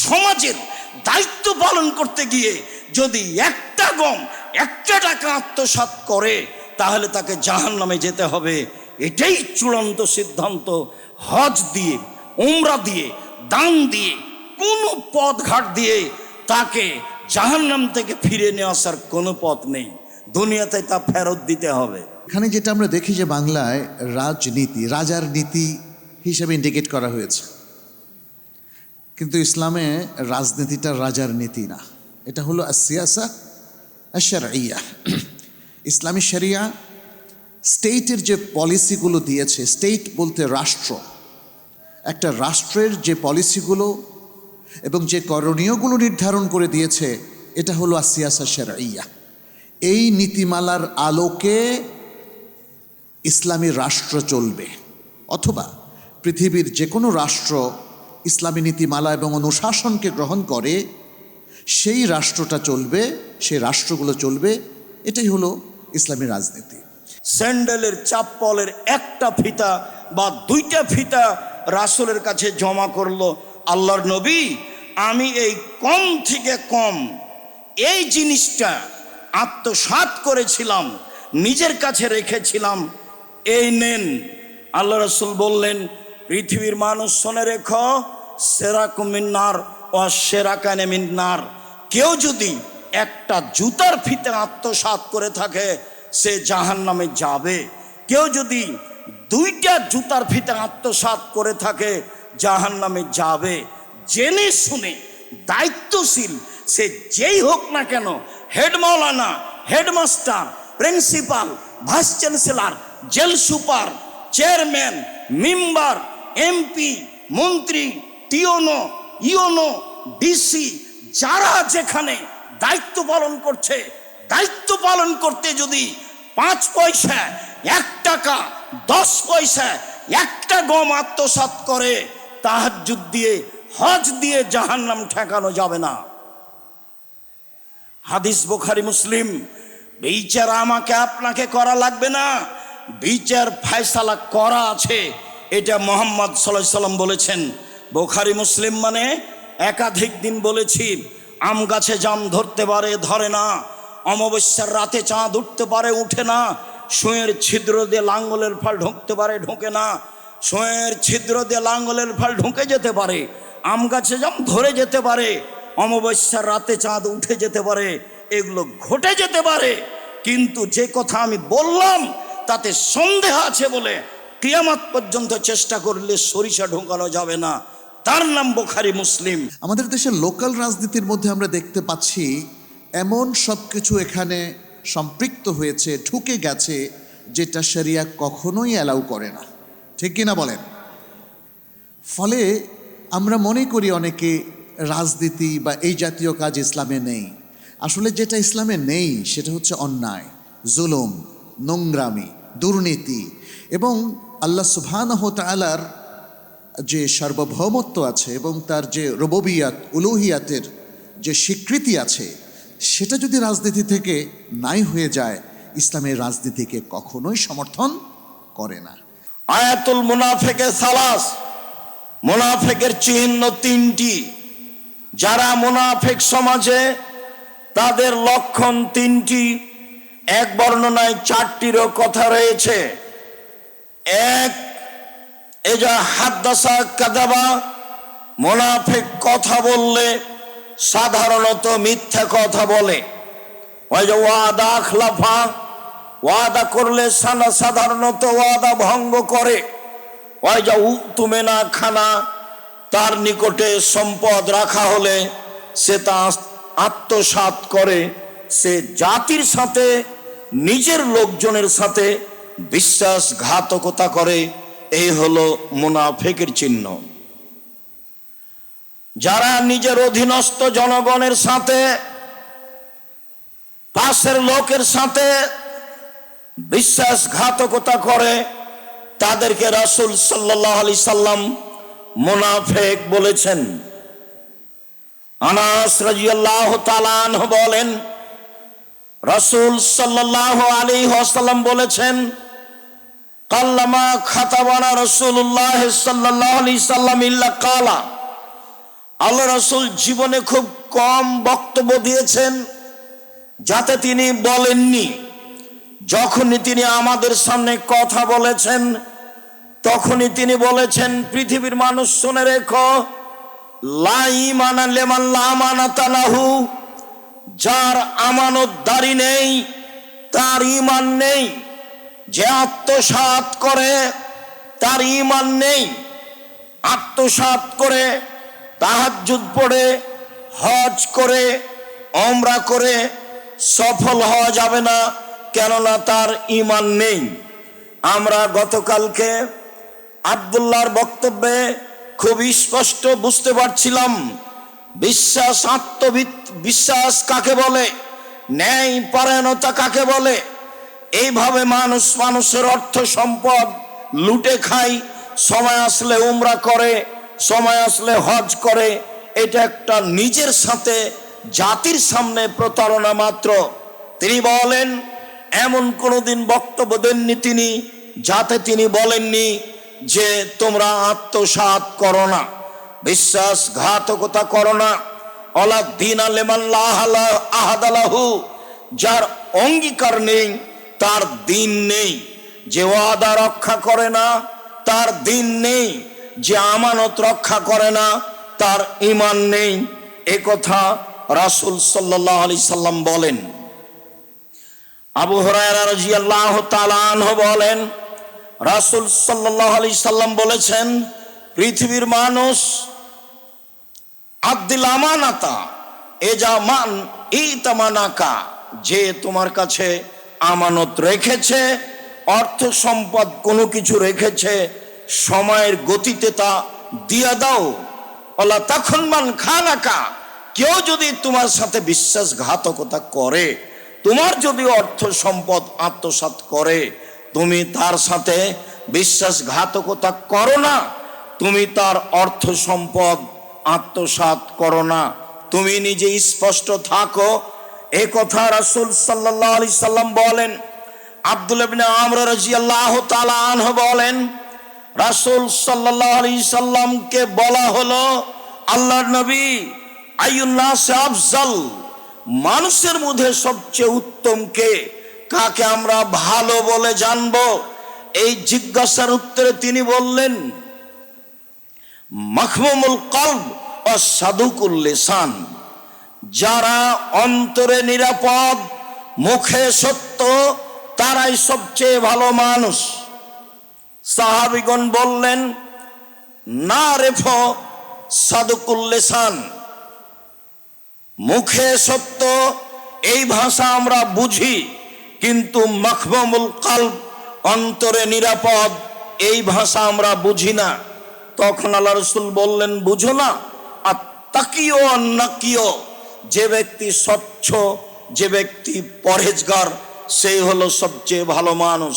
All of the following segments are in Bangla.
সমাজের দায়িত্ব পালন করতে গিয়ে যদি একটা গম একটা টাকা আত্মসাৎ করে তাহলে তাকে জাহান্নামে যেতে হবে। এটাই চূড়ান্ত সিদ্ধান্ত। হজ দিয়ে, উমরা দিয়ে, দান দিয়ে, কোনো পথ ঘাট দিয়ে তাকে জাহান্নাম থেকে ফিরে নিয়ে আসার কোনো পথ নেই। দুনিয়াতে তা ফেরত দিতে হবে। এখানে যেটা আমরা দেখি যে বাংলায় রাজনীতি, রাজার নীতি হিসেবে ইন্ডিকেট করা হয়েছে, কিন্তু ইসলামে রাজনীতিটা রাজার নীতি না, এটা হলো আসিয়াসা আশ-শারঈয়া। ইসলামী শরিয়া স্টেটের যে পলিসিগুলো দিয়েছে, স্টেট বলতে রাষ্ট্র, একটা রাষ্ট্রের যে পলিসিগুলো এবং যে করণীয়গুলো নির্ধারণ করে দিয়েছে, এটা হলো আসিয়াসা শারঈয়া। এই নীতিমালার আলোকে ইসলামী রাষ্ট্র চলবে, অথবা পৃথিবীর যে কোনো রাষ্ট্র ইসলামী নীতিমালা এবং অনুশাসনকে গ্রহণ করে সেই রাষ্ট্রটা চলবে, সেই রাষ্ট্রগুলো চলবে। এটাই হলো ইসলামী রাজনীতি। স্যান্ডেলের চাপ্পলের একটা ফিতা বা দুইটা ফিতা রাসূলের কাছে জমা করলো, আল্লাহর নবী আমি এই কম থেকে কম এই জিনিসটা আত্মসাৎ করেছিলাম, নিজের কাছে রেখেছিলাম, এই নেন। আল্লাহ রাসূল বললেন, পৃথিবীর মানুষ শুনে রেখো, সেরাকুম মিন্নার ও সেরাকানে মিন্নার। কেউ যদি একটা জুতার ফিতে আত্মসাৎ করে থাকে সে জাহান্নামে যাবে। কেউ যদি দুইটা জুতার ফিতে আত্মসাৎ করে থাকে জাহান্নামে যাবে। জেনে শুনে দায়িত্বশীল সে যেই হোক না কেন, হেড মাওলানা, headmaster, principal, vice chancellor, jail super, chairman, member, MP, মন্ত্রী, টিওনো, ইওনো, ডিসি, যারা যেখানে দায়িত্ব পালন করছে, দায়িত্ব পালন করতে যদি 5 পয়সা, 1 টাকা, 10 পয়সা, একটা গম আত্মসাৎ করে, তাহাজ্জুদ দিয়ে, হজ দিয়ে জাহান্নাম ঠেকানো যাবে না। হাদিস বুখারী মুসলিম। বিচার আমাকে আপনাকে করা লাগবে না, বিচার ফয়সালা করা আছে, এটা মুহাম্মদ সাল্লাল্লাহু আলাইহি সাল্লাম বলেছেন। বুখারী মুসলিম মানে একাধিক দিন বলেছি, আম গাছে জাম ধরতে পারে, ধরে না, অমাবস্যার রাতে চাঁদ উঠতে পারে, উঠে না, সুঁয়ের ছিদ্র দিয়ে লাঙ্গলের ফাল ঢুকতে পারে, ঢোকে না, সুঁয়ের ছিদ্র দিয়ে লাঙ্গলের ফাল ঢুকে যেতে পারে, আম গাছে জাম ধরে যেতে পারে, অমাবস্যার রাতে চাঁদ উঠে যেতে পারে, এগুলো ঘটে যেতে পারে। কিন্তু যে কথা আমি বললাম তাতে সন্দেহ আছে বলে কিয়ামত পর্যন্ত চেষ্টা করলে সরিষা ঢোকানো যাবে না, তার নাম বুখারী মুসলিম। আমাদের দেশের লোকাল রাজনীতির মধ্যে আমরা দেখতে পাচ্ছি এমন সব কিছু এখানে সম্পৃক্ত হয়েছে, ঢুকে গেছে, যেটা শরিয়া কখনোই অ্যালাউ করে না, ঠিক কিনা বলেন? ফলে আমরা মনে করি অনেকে রাজনীতি বা এই জাতীয় কাজ ইসলামে নেই। আসলে যেটা ইসলামে নেই সেটা হচ্ছে অন্যায়, জুলুম, নোংরামি, দুর্নীতি এবং আল্লাহ সুবহানাহু ওয়া তাআলার যে সার্বভৌমত্ব আছে এবং তার যে রুবুবিয়াত, উলুহিয়াতের যে স্বীকৃতি আছে, সেটা যদি রাজনীতি থেকে নাই হয়ে যায়, ইসলামের রাজনীতিকে কখনোই সমর্থন করে না। আয়াতুল মুনাফিকে সালাস, মুনাফিকের চিহ্ন 3টি। যারা মুনাফিক সমাজে, তাদের লক্ষণ 3টি। এক বর্ণনায় 4টিরও কথা রয়েছে। এক, এজা হাদ্দাসা কাযাবা, মুনাফিক কথা বললে সাধারণত মিথ্যা কথা বলে। ওয়াজা ওয়াদা আখলাফা, ওয়াদা করলে সাধারণত ওয়াদা ভঙ্গ করে। ওয়াজা উতুমেনা খানা, তার নিকটে সম্পদ রাখা হলে সে তা আত্মসাৎ করে। সে জাতির সাথে, নিজের লোকজনের সাথে বিশ্বাসঘাতকতা করে। এই হলো মুনাফিকের চিহ্ন। যারা নিজের অধীনস্থ জনগণের সাথে, পাশের লোকের সাথে বিশ্বাসঘাতকতা করে, তাদেরকে রাসূল সাল্লাল্লাহু আলাইহি সাল্লাম মুনাফিক বলেছেন। আনাস রাদিয়াল্লাহু তাআলা আনহু বলেন, রাসূল সাল্লাল্লাহু আলাইহি ওয়াসাল্লাম বলেছেন, কাল্লামা খাতাবানা রাসূলুল্লাহ সাল্লাল্লাহু আলাইহি সাল্লাম ইল্লা কালা, আল্লাহ রাসূল জীবনে খুব কম বক্তব্য দিয়েছেন, যাতে তিনি বলেননি। যখনই তিনি আমাদের সামনে কথা বলেছেন, তখনই তিনি বলেছেন, পৃথিবীর মানুষ শুনে রেখো, লা ঈমানা লিমান লা আমানাতা লাহু, যার আমানতদারি নেই তার ঈমান নেই। যে আত্মসাৎ করে তার ঈমান নেই। আত্মসাৎ করে, তাহাজ্জুদ পড়ে, হজ করে, ওমরা করে সফল হওয়া যাবে না, কেননা তার ঈমান নেই। আমরা গতকালকে আব্দুল্লাহর বক্তব্যে খুব স্পষ্ট বুঝতে পারছিলাম বিশ্বাস, বিশ্বাস কাকে বলে, ন্যায় পরায়ণতা কাকে বলে। এইভাবে মানুষ মানুষের অর্থ সম্পদ লুটে খায়, সময় আসলে উমরা করে, সময় আসলে হজ করে। এটা একটা নিজের সাথে জাতির সামনে প্রতারণা মাত্র। তিনি বলেন, এমন কোনোদিন বক্তব্য দেননি তিনি যাতে তিনি বলেননি যে তোমরা আত্মসাৎ করো না, বিশ্বাসঘাতকতা করো না। অলা দিন আলেমান আহাদালাহু, যার অঙ্গীকার নেই তার দিন নেই। যে ওয়াদা রক্ষা করে না তার দিন নেই। যে আমানত রক্ষা করে না তার ঈমান নেই। এ কথা রাসূল সাল্লাল্লাহু আলাইহি সাল্লাম বলেন। আবু হুরায়রা রাদিয়াল্লাহু তাআলা আনহু বলেন, রাসূল সাল্লাল্লাহু আলাইহি সাল্লাম বলেছেন, পৃথিবীর মানুষ আব্দুল আমানাতা এজামান ইতামানাকা, যে তোমার কাছে আমানত রেখেছে, অর্থ সম্পদ কোনো কিছু রেখেছে, সময়ের গতিতে তা দিয়া দাও। ওলা তখন মান খানাকা, কেউ যদি তোমার সাথে বিশ্বাসঘাতকতা করে, তোমার যদি অর্থ সম্পদ আত্মসাৎ করে, তুমি তার সাথে বিশ্বাসঘাতকতা করো না, তুমি তার অর্থ সম্পদ আত্মসাৎ করো না, তুমি নিজে স্পষ্ট থাকো। এই কথা রাসূল সাল্লাল্লাহু আলাইহি সাল্লাম বলেন। আব্দুল্লাহ ইবনে আমর রাদিয়াল্লাহু তাআলা আনহু বলেন, রাসূল সাল্লাল্লাহু আলাইহি সাল্লামকে বলা হলো, আল্লাহর নবী, আইয়ুন নাস আফজাল, মানুষের মধ্যে সবচেয়ে উত্তম কে, কাকে আমরা ভালো বলে জানবো? এই জিজ্ঞাসার উত্তরে তিনি বললেন, মাখমুমুল কলব ও সাদুকুল লিসান, যারা অন্তরে নিরাপদ, মুখে সত্য, তারাই সবচেয়ে ভালো মানুষ। সাহাবীগণ বললেন, না রেফো সাদুকুল লিসান, মুখে সত্য এই ভাষা আমরা বুঝি, কিন্তু মাখমুমুল কলব, অন্তরে নিরাপদ, এই ভাষা আমরা বুঝি না। তখন আল্লাহ রাসূল বললেন, বুঝো না? আর তাকিও নাকিও, যে ব্যক্তি স্বচ্ছ, যে ব্যক্তি পরহেজগার, সেই হলো সবচেয়ে ভালো মানুষ।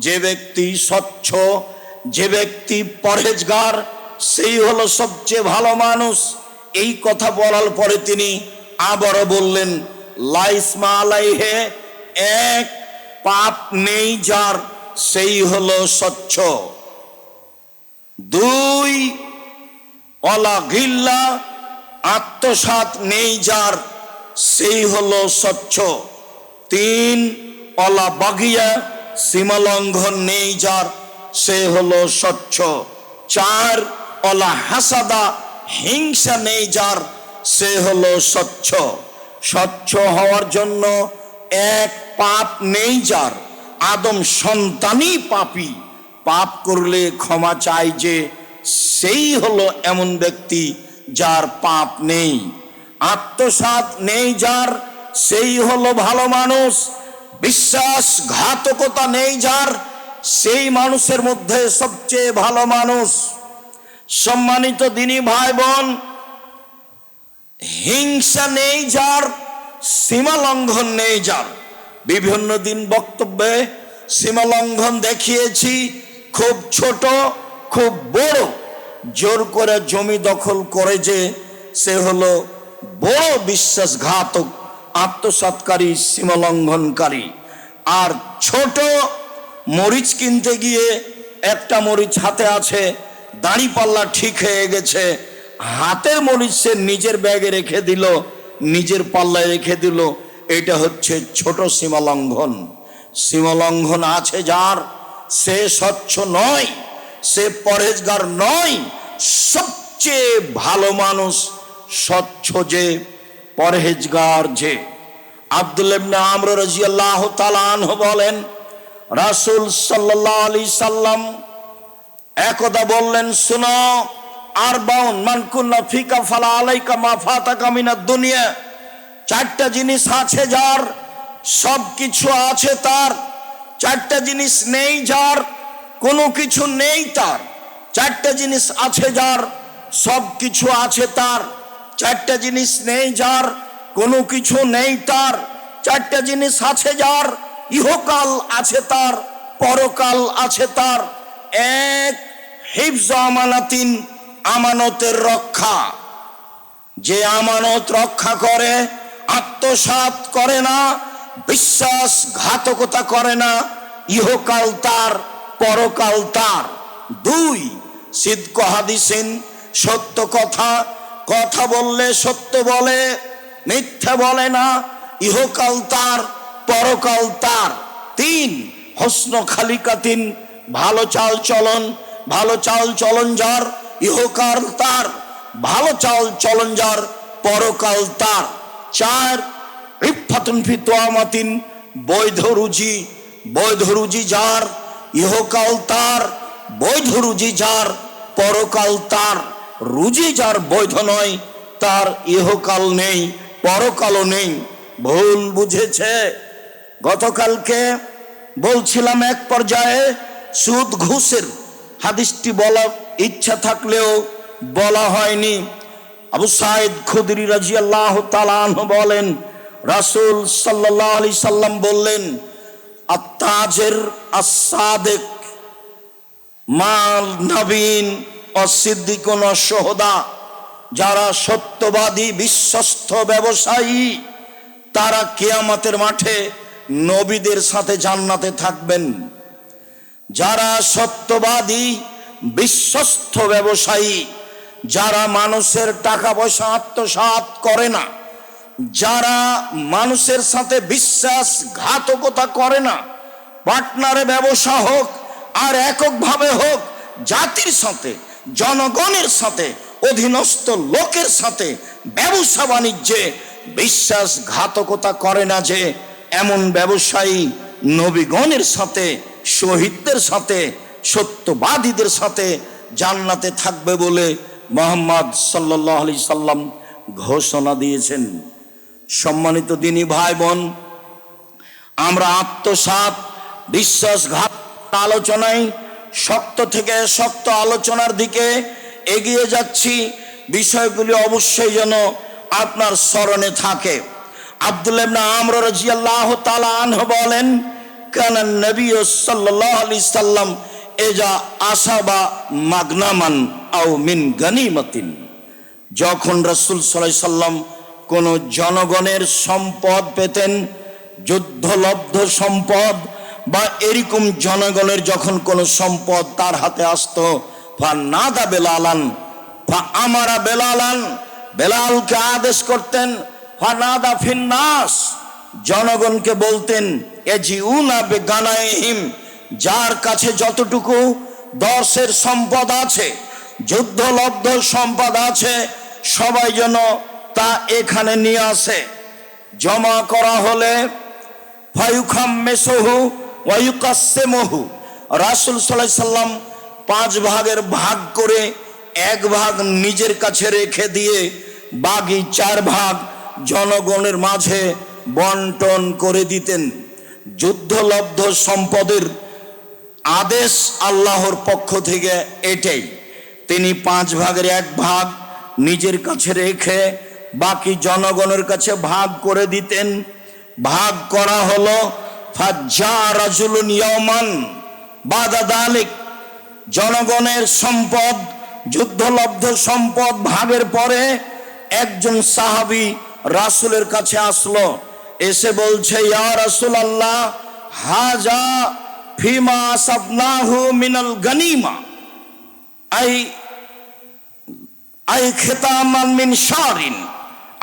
যে ব্যক্তি স্বচ্ছ, যে ব্যক্তি পরহেজগার, সেই হলো সবচেয়ে ভালো মানুষ। এই কথা বলার পরে তিনি আবারও বললেন, লাইসমা আলাইহে, এক পাপ নেই যার, সেই হলো স্বচ্ছ। দুই, অলা গিল্লা, আত্মসাৎ নেই যার, সেই হলো স্বচ্ছ। তিন, অলা বাগিয়া, সীমালঙ্ঘন নেই যার, সে হলো স্বচ্ছ। চার, অলা হাসাদা, হিংসা নেই যার, সে হলো স্বচ্ছ। স্বচ্ছ হওয়ার জন্য এক, পাপ নেই যার, আদম সন্তানই পাপী, পাপ করলে ক্ষমা চাই যে, সেই হলো এমন ব্যক্তি যার পাপ নেই। আত্মসাৎ নেই যার, সেই হলো ভালো মানুষ। বিশ্বাসঘাতকতা নেই যার, সেই মানুষের মধ্যে সবচেয়ে ভালো মানুষ। সম্মানিত দিনী ভাই বোন, হিংসা নেই যার, সীমা লঙ্ঘন নেই যার। বিভিন্ন দিন বক্তব্যে সীমা লঙ্ঘন দেখিয়েছি, খুব ছোট, খুব বড়। জোর করে জমি দখল করে যে, সে হলো বড় বিশ্বাসঘাতক, আত্মসাৎকারী, সীমা লঙ্ঘনকারী। আর ছোট, মরিচ কিনতে গিয়ে একটা মরিচ হাতে আছে, দাঁড়িপাল্লা ঠিক হয়ে গেছে, হাতের মরিচ সে নিজের ব্যাগে রেখে দিল, নিজের পাল্লায় রেখে দিল, এটা হচ্ছে ছোট সীমালঙ্ঘন। সীমালঙ্ঘন আছে যার, সে স্বচ্ছ নয়, সে পরহেজগার নয়। সবচেয়ে ভালো মানুষ স্বচ্ছ যে, পরহেজগার যে। আব্দুল্লাহ ইবনে আমর রাদিয়াল্লাহু তাআলা আনহু বলেন, রাসূল সাল্লাল্লাহু আলাইহি সাল্লাম একদা বললেন, শুনো, আরবাউন মান কুন্না ফিকা ফালা আলাইকা মা ফাতাকা মিনাদ দুনিয়া। চারটা জিনিস আছে যার, সব কিছু আছে তার। চারটা জিনিস নেই যার, কোনো কিছু নেই তার। চারটা জিনিস আছে যার, সব কিছু আছে তার। চারটা জিনিস নেই যার, কোনো কিছু নেই তার। চারটা জিনিস আছে যার, ইহকাল আছে তার, পরকাল আছে তার। এক, হিফজ আমানাতিন, আমানতের রক্ষা। যে আমানত রক্ষা করে, আত্মসাৎ করে না, বিশ্বাসঘাতকতা করে না, ইহকাল তার, পরকাল তার। দুই, সিদক হাদিসিন, সত্য কথা, কথা বললে সত্য বলে, মিথ্যা বলে না, ইহকাল তার, পরকাল তার। তিন, হোসন খালিকাতিন, ভালো চাল চলন, ভালো চাল চলন যার, ইহকাল তার, ভালো চাল চলন যার, পরকাল তার। চার, ইফাতুন ফি তুয়ামাতিন, বৈধ রুজি, বৈধ রুজি যার, ইহকাল তার, বৈধ রুজি যার, পরকাল তার। রুজি যার বৈধ নয়, তার ইহকাল নেই, পরকালও নেই। ভুল বুঝেছে। গতকালকে বলছিলাম এক পর্যায়ে সুদ ঘুষের হাদিসটি বলার ইচ্ছা থাকলেও বলা হয়নি। আবু সাঈদ খুদরি রাদিয়াল্লাহু তাআলা আনহু বলেন, রাসূল সাল্লাল্লাহু আলাইহি সাল্লাম বললেন, আত-তাজির আস-সাদিক মাল নবীন ও সিদ্দিকুন ও শুহাদা। যারা সত্যবাদী বিশ্বস্ত ব্যবসায়ী, তারা কিয়ামতের মাঠে নবীদের সাথে জান্নাতে থাকবেন। যারা সত্যবাদী বিশ্বস্ত ব্যবসায়ী, যারা মানুষের টাকা পয়সা আত্মসাৎ করে না, যারা মানুষের সাথে বিশ্বাসঘাতকতা করে না, পার্টনারে ব্যবসা হোক আর এককভাবে হোক, জাতির সাথে, জনগণের সাথে, অধীনস্থ লোকের সাথে ব্যবসা বাণিজ্যে বিশ্বাসঘাতকতা করে না, যে এমন ব্যবসায়ী নবীগণের সাথে, শহীদদের সাথে, সত্যবাদীদের সাথে জান্নাতে থাকবে বলে মুহাম্মদ সাল্লাল্লাহু আলাইহি সাল্লাম ঘোষণা দিয়েছেন। সম্মানিত দিনী ভাই বোন, আমরা আত্মসাৎ, বিশ্বাসঘাত আলোচনায় শক্ত থেকে শক্ত আলোচনার দিকে এগিয়ে যাচ্ছি। বিষয়গুলি অবশ্যই যেন আপনার স্মরণে থাকে। আব্দুল্লাহ ইবনে আমর রাদিয়াল্লাহু তাআলা আনহু বলেন, কানা নবী সাল্লাল্লাহু আলাইহি সাল্লাম এজা আসাবা মাগনামান আও মিন গনিমাতিন। যখন রাসূল সাল্লাল্লাহু আলাইহি সাল্লাম কোন জনগণের সম্পদ পেতেন, যুদ্ধলব্ধ সম্পদ বা এরকম জনগণের যখন কোন সম্পদ তার হাতে আসতো, ফানাদা বেলালান, আমারা বেলালান, বেলালকে আদেশ করতেন, ফানাদা ফিন্নাস, জনগণকে বলতেন, এজিউনা বেগানাইহিম, যার কাছে যতটুকু দর্শের সম্পদ আছে, যুদ্ধলব্ধ সম্পদ আছে, সবাই যেন তা এখানে নিয়ে আসে। জমা করা হলে ফায়ুখাম্মেসহু ওয়ায়ুকাসসিমহু, রাসূল সাল্লাল্লাহু আলাইহি সাল্লাম 5 ভাগের ভাগ করে 1 ভাগ নিজের কাছে রেখে দিয়ে বাকি 4 ভাগ জনগণের মাঝে বন্টন করে দিতেন। যুদ্ধলব্ধ সম্পদের আদেশ আল্লাহর পক্ষ থেকে এটাই। তিনি 5 ভাগের 1 ভাগ নিজের কাছে রেখে বাকি জনগণের কাছে ভাগ করে দিতেন। ভাগ করা হলো, ফাজ্জা রাজুলুন ইয়াওমান বাদা দালিক, জনগণের সম্পদ, যুদ্ধলব্ধ সম্পদ ভাগের পরে একজন সাহাবী রাসূলের কাছে আসলো, এসে বলছে, ইয়া রাসূলুল্লাহ, হাজা ফিমা সাবনাহু মিনাল গনিমা, আই আই খেতামান মিন শারিন,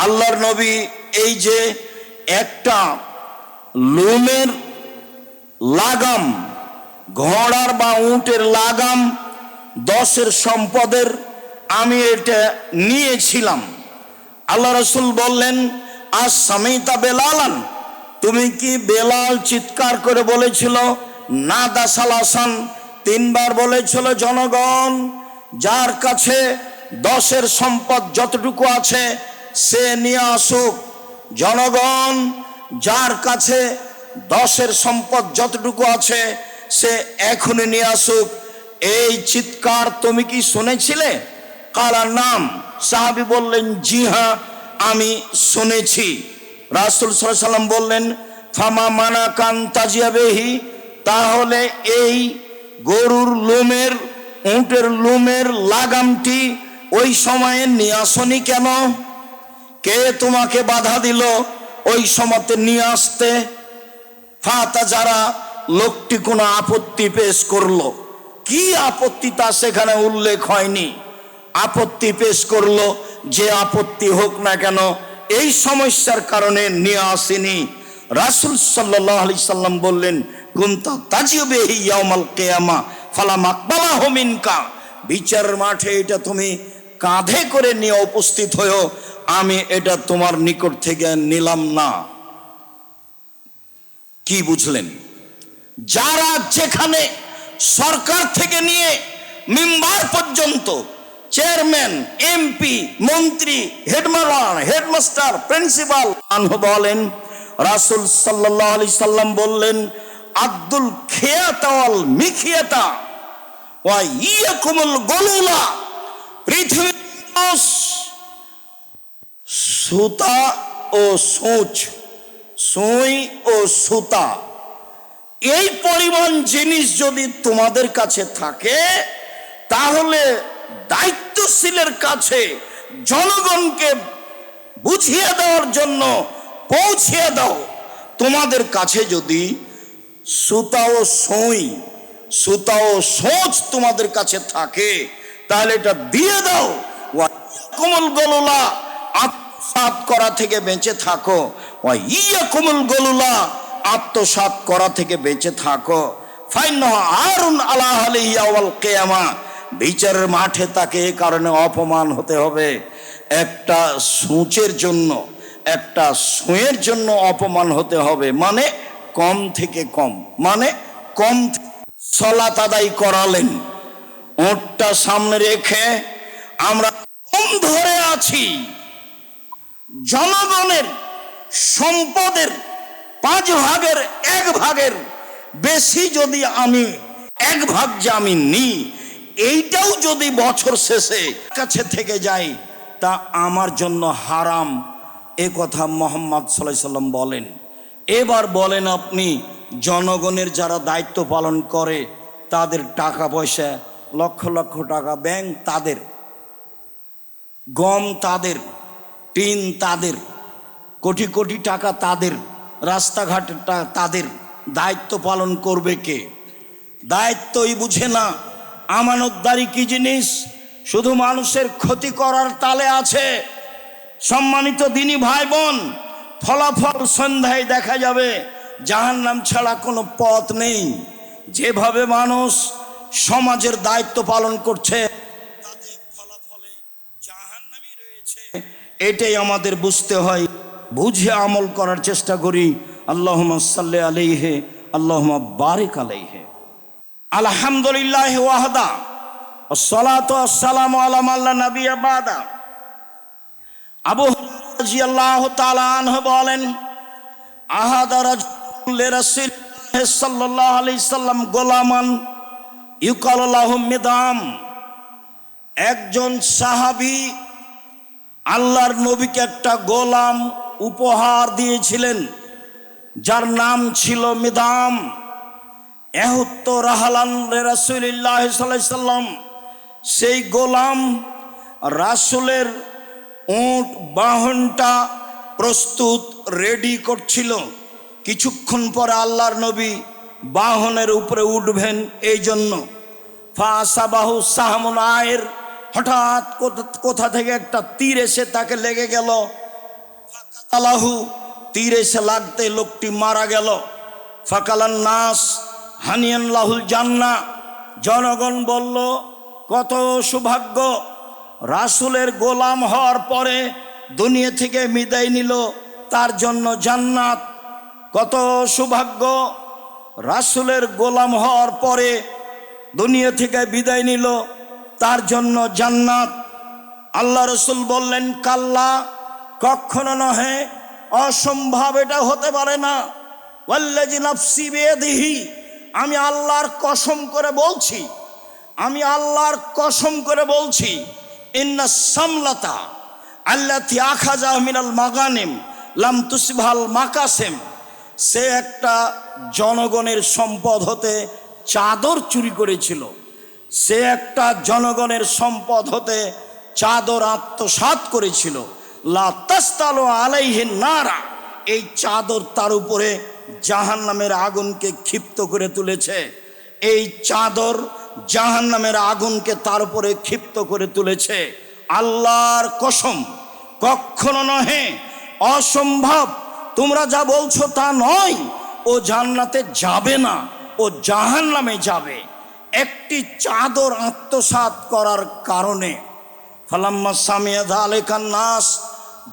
আল্লাহর নবী এই যে একটা লোমের লাগাম, ঘোড়ার বা উটের লাগাম 10 সম্পদের আমি এটা নিয়েছিলাম। আল্লাহ রাসূল বললেন, আজ সামিতা বেলালান, তুমি কি বেলাল চিৎকার করে বলেছিল না দাসালাসান, 3 বার বলেছিল জনগণ যার কাছে 10 সম্পদ যতটুকু আছে সে নিয়ে আসুক, জনগণ যার কাছে 10 সম্পদ যতটুকু আছে সে এখনই নিয়ে আসুক। এই চিৎকার তুমি কি শুনেছিলে? কালার নাম, সাহাবী বললেন জি হ্যাঁ আমি শুনেছি। রাসূল সাল্লাল্লাহু আলাইহি সাল্লাম বললেন, ফামা মানা কান তাজিয়াবেহি, তাহলে এই গরুর লোমের, উটের লোমের লাগামটি ওই সময়ে নিয়ে আসনি কেন? কে তোমাকে বাধা দিল ওই সময়তে নিয়ে আসতে? ফাতা যারা, লোকটি কোনো আপত্তি পেশ করলো। কি আপত্তি তা সেখানে উল্লেখ হয়নি। আপত্তি পেশ করলো, যে আপত্তি হোক না কেন এই সমস্যার কারণে নিয়ে আসেনি। রাসূল সাল্লাল্লাহু আলাইহি সাল্লাম বললেন, কুনতা তাজিবেহি ইয়াউমাল কিয়ামা ফালা মাকবালাহু মিনকা, বিচারের মাঠে এটা তুমি কাঁধে করে নিয়ে উপস্থিত হয়েও আমি এটা তোমার নিকট থেকে নিলাম না। কি বুঝলেন? যারা যেখানে সরকার থেকে নিয়ে মেম্বার পর্যন্ত, চেয়ারম্যান, এমপি, মন্ত্রী, হেডমাস্টার, প্রিন্সিপাল বলেন, রাসূল সাল্লাল্লাহু আলাইহি সাল্লাম বললেন, আব্দুল খিয়াতা ওয়াল মিখিয়াতা ওয়া ইয়াকুমুল গলুলা, পৃথিবীর সুতা ও সূচ, সুই ও সুতা, এই পরিমাণ জিনিস যদি তোমাদের কাছে থাকে তাহলে দায়িত্বশীলের কাছে জনগণকে বুঝিয়ে দেওয়ার জন্য পৌঁছিয়ে দাও। তোমাদের কাছে যদি সুতা ও সুই, সুতা ও সোচ তোমাদের কাছে থাকে তাহলে এটা দিয়ে দাও। কোমল গলুলা, আত্মসাৎ করা থেকে বেঁচে থাকো। ইয়া কোমল গলুলা, আত্মসাৎ করা থেকে বেঁচে থাকো। ফাইন্নাহু আরুন আলা আলাইহি ইয়াওমাল কিয়ামা, বিচারের মাঠে তাকে এই কারণে অপমান হতে হবে। একটা সূচের জন্য, একটা সুঁয়ের জন্য অপমান হতে হবে, মানে কম থেকে কম, মানে কম। সালাত আদায় করালেন, ওঁটটা সামনে রেখে আমরা কম ধরে আছি। জনগণের সম্পদের 5 ভাগের 1 ভাগের বেশি যদি আমি 1 ভাগ যে আমি নিই, এইটাও যদি বছর শেষে কাছে থেকে যায় তা আমার জন্য হারাম। এ কথা মুহাম্মদ সাল্লাল্লাহু আলাইহি সাল্লাম বলেন। এবার বলেন আপনি, জনগণের যারা দায়িত্ব পালন করে তাদের টাকা পয়সা, লক্ষ লক্ষ টাকা ব্যাংক তাদের, গম তাদের, টিন তাদের, কোটি কোটি টাকা তাদের, রাস্তাঘাটের তাদের, দায়িত্ব পালন করবে কে? দায়িত্বই বুঝে না। আমানতদারি কি জিনিস? শুধু মানুষের ক্ষতি করার তালে আছে। সম্মানিত দিনী ভাই বোন, ফলাফল সন্ধ্যায় দেখা যাবে, জাহান্নাম ছাড়া কোনো পথ নেই। যেভাবে মানুষ সমাজের দায়িত্ব পালন করছে তাতে ফলাফলে জাহান্নামই রয়েছে, এটাই আমাদের বুঝতে হয়। বুঝে আমল করার চেষ্টা করি। আল্লাহুম্মা সাল্লি আলাইহি, আল্লাহুম্মা বারিক আলাইহি। আলহামদুলিল্লাহ ওয়াহদা, আসসালাতু ওয়াসসালামু আলা মান লা নাবিয়্যা বাদা। আবু হুরায়রা রাদিয়াল্লাহু তাআলা আনহু বলেন, আহাদা রাজুলুন লিরাসূলিল্লাহি সাল্লাল্লাহু আলাইহি সাল্লাম গোলামান ইউকালু লাহু মিদাম। একজন সাহাবী আল্লাহর নবীকে একটা গোলাম উপহার দিয়েছিলেন যার নাম ছিল মিদাম। এহুত্ত রাহালান লিরাসূলিল্লাহি সাল্লাল্লাহু আলাইহি সাল্লাম, সেই গোলাম রাসূলের উট বাহনটা প্রস্তুত রেডি করছিল। কিছুক্ষণ পরে আল্লাহর নবী বাহনের উপরে উঠবেন। এই জন্য ফাসাবাহু সাহমুন আয়ের, হঠাৎ কোথা থেকে একটা তীর এসে তাকে লেগে গেল। আলাহু, তীর এসে লাগতে লোকটি মারা গেল। ফাকালান নাস হানিয়ান লাহুল জান্নাহ, জনগণ বলল কত সৌভাগ্য, রাসূলের গোলাম হওয়ার পরে দুনিয়া থেকে বিদায় নিল, তার জন্য জান্নাত। কত সৌভাগ্য, রাসূলের গোলাম হওয়ার পরে দুনিয়া থেকে বিদায় নিল, তার জন্য জান্নাত। আল্লাহ রসুল বললেন কাল্লা, কখনো নহে, অসম্ভব, এটা হতে পারে না। ওয়াল্লাযী নাফসি বিয়াদিহি, আমি আল্লাহর কসম করে বলছি, আমি আল্লাহর কসম করে বলছি, ইন্না সামলাতা আল্লাতী আখাযা মিনাল মাগানিম লাম তুসিবহাল মাকাসিম, সে একটা জনগণের সম্পদ হতে চাদর চুরি করেছিল। সে একটা জনগণের সম্পদ হতে চাদর আত্মসাৎ করেছিল। লা তাস্তালু আলাইহিন নারা, এই চাদর তার উপরে জাহান্নামের আগুনকে ক্ষিপ্ত করে তুলেছে। এই চাদর জাহান্নামের আগুনকে তার উপরে ক্ষিপ্ত করে তুলেছে। আল্লাহর কসম, কখনো নহে, অসম্ভব, তোমরা যা বলছো তা নয়। ও জান্নাতে যাবে না, ও জাহান্নামে যাবে একটি চাদর আত্মসাৎ করার কারণে। ফালাম্মা সামিয়া যালিকান নাস,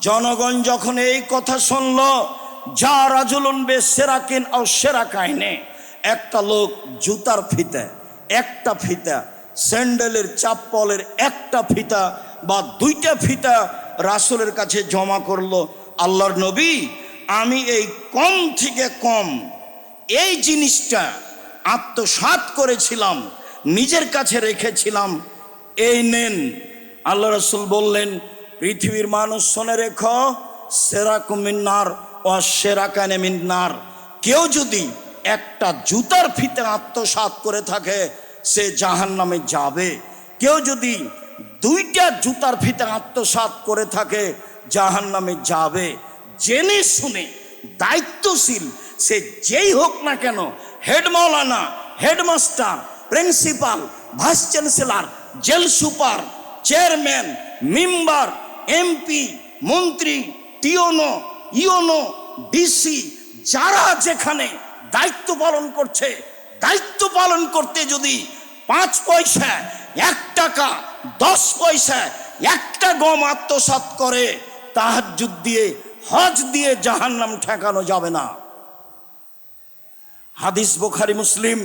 জনগণ যখন এই কথা শুনল, যা রাজুলুন বিসরাকিন আও শিরাকাইনে, একটা লোক জুতার ফিতা, একটা ফিতা, স্যান্ডেলের চাপ্পলের একটা ফিতা বা দুইটা ফিতা রাসূলের কাছে জমা করলো। আল্লাহর নবী, আমি এই কম থেকে কম এই জিনিসটা আত্মসাৎ করেছিলাম, নিজের কাছে রেখেছিলাম, এই নেন। আল্লাহ রসুল বললেন, পৃথিবীর মানুষ শুনে রেখো, সেরাকুম মিন নার ওয়া শিরাকানে মিন নার, কেউ যদি একটা জুতার ফিতে আত্মসাৎ করে থাকে সে জাহান্নামে যাবে। কেউ যদি দুইটা জুতার ফিতে আত্মসাৎ করে থাকে জাহান্নামে যাবে। জেনে শুনে দায়িত্বশীল সে যেই হোক না কেন, হেড মাওলানা, headmaster, principal, vice chancellor, jail super, chairman, member, MP, মন্ত্রী, টিওনো, ইওনো, ডিসি, যারা যেখানে দায়িত্ব পালন করছে, দায়িত্ব পালন করতে যদি 5 পয়সা, 1 টাকা, 10 পয়সা, একটা গম আত্মসাৎ করে, তাহাজ্জুদ দিয়ে, হজ দিয়ে জাহান্নাম ঠেকানো যাবে না। হাদিস বুখারী মুসলিম।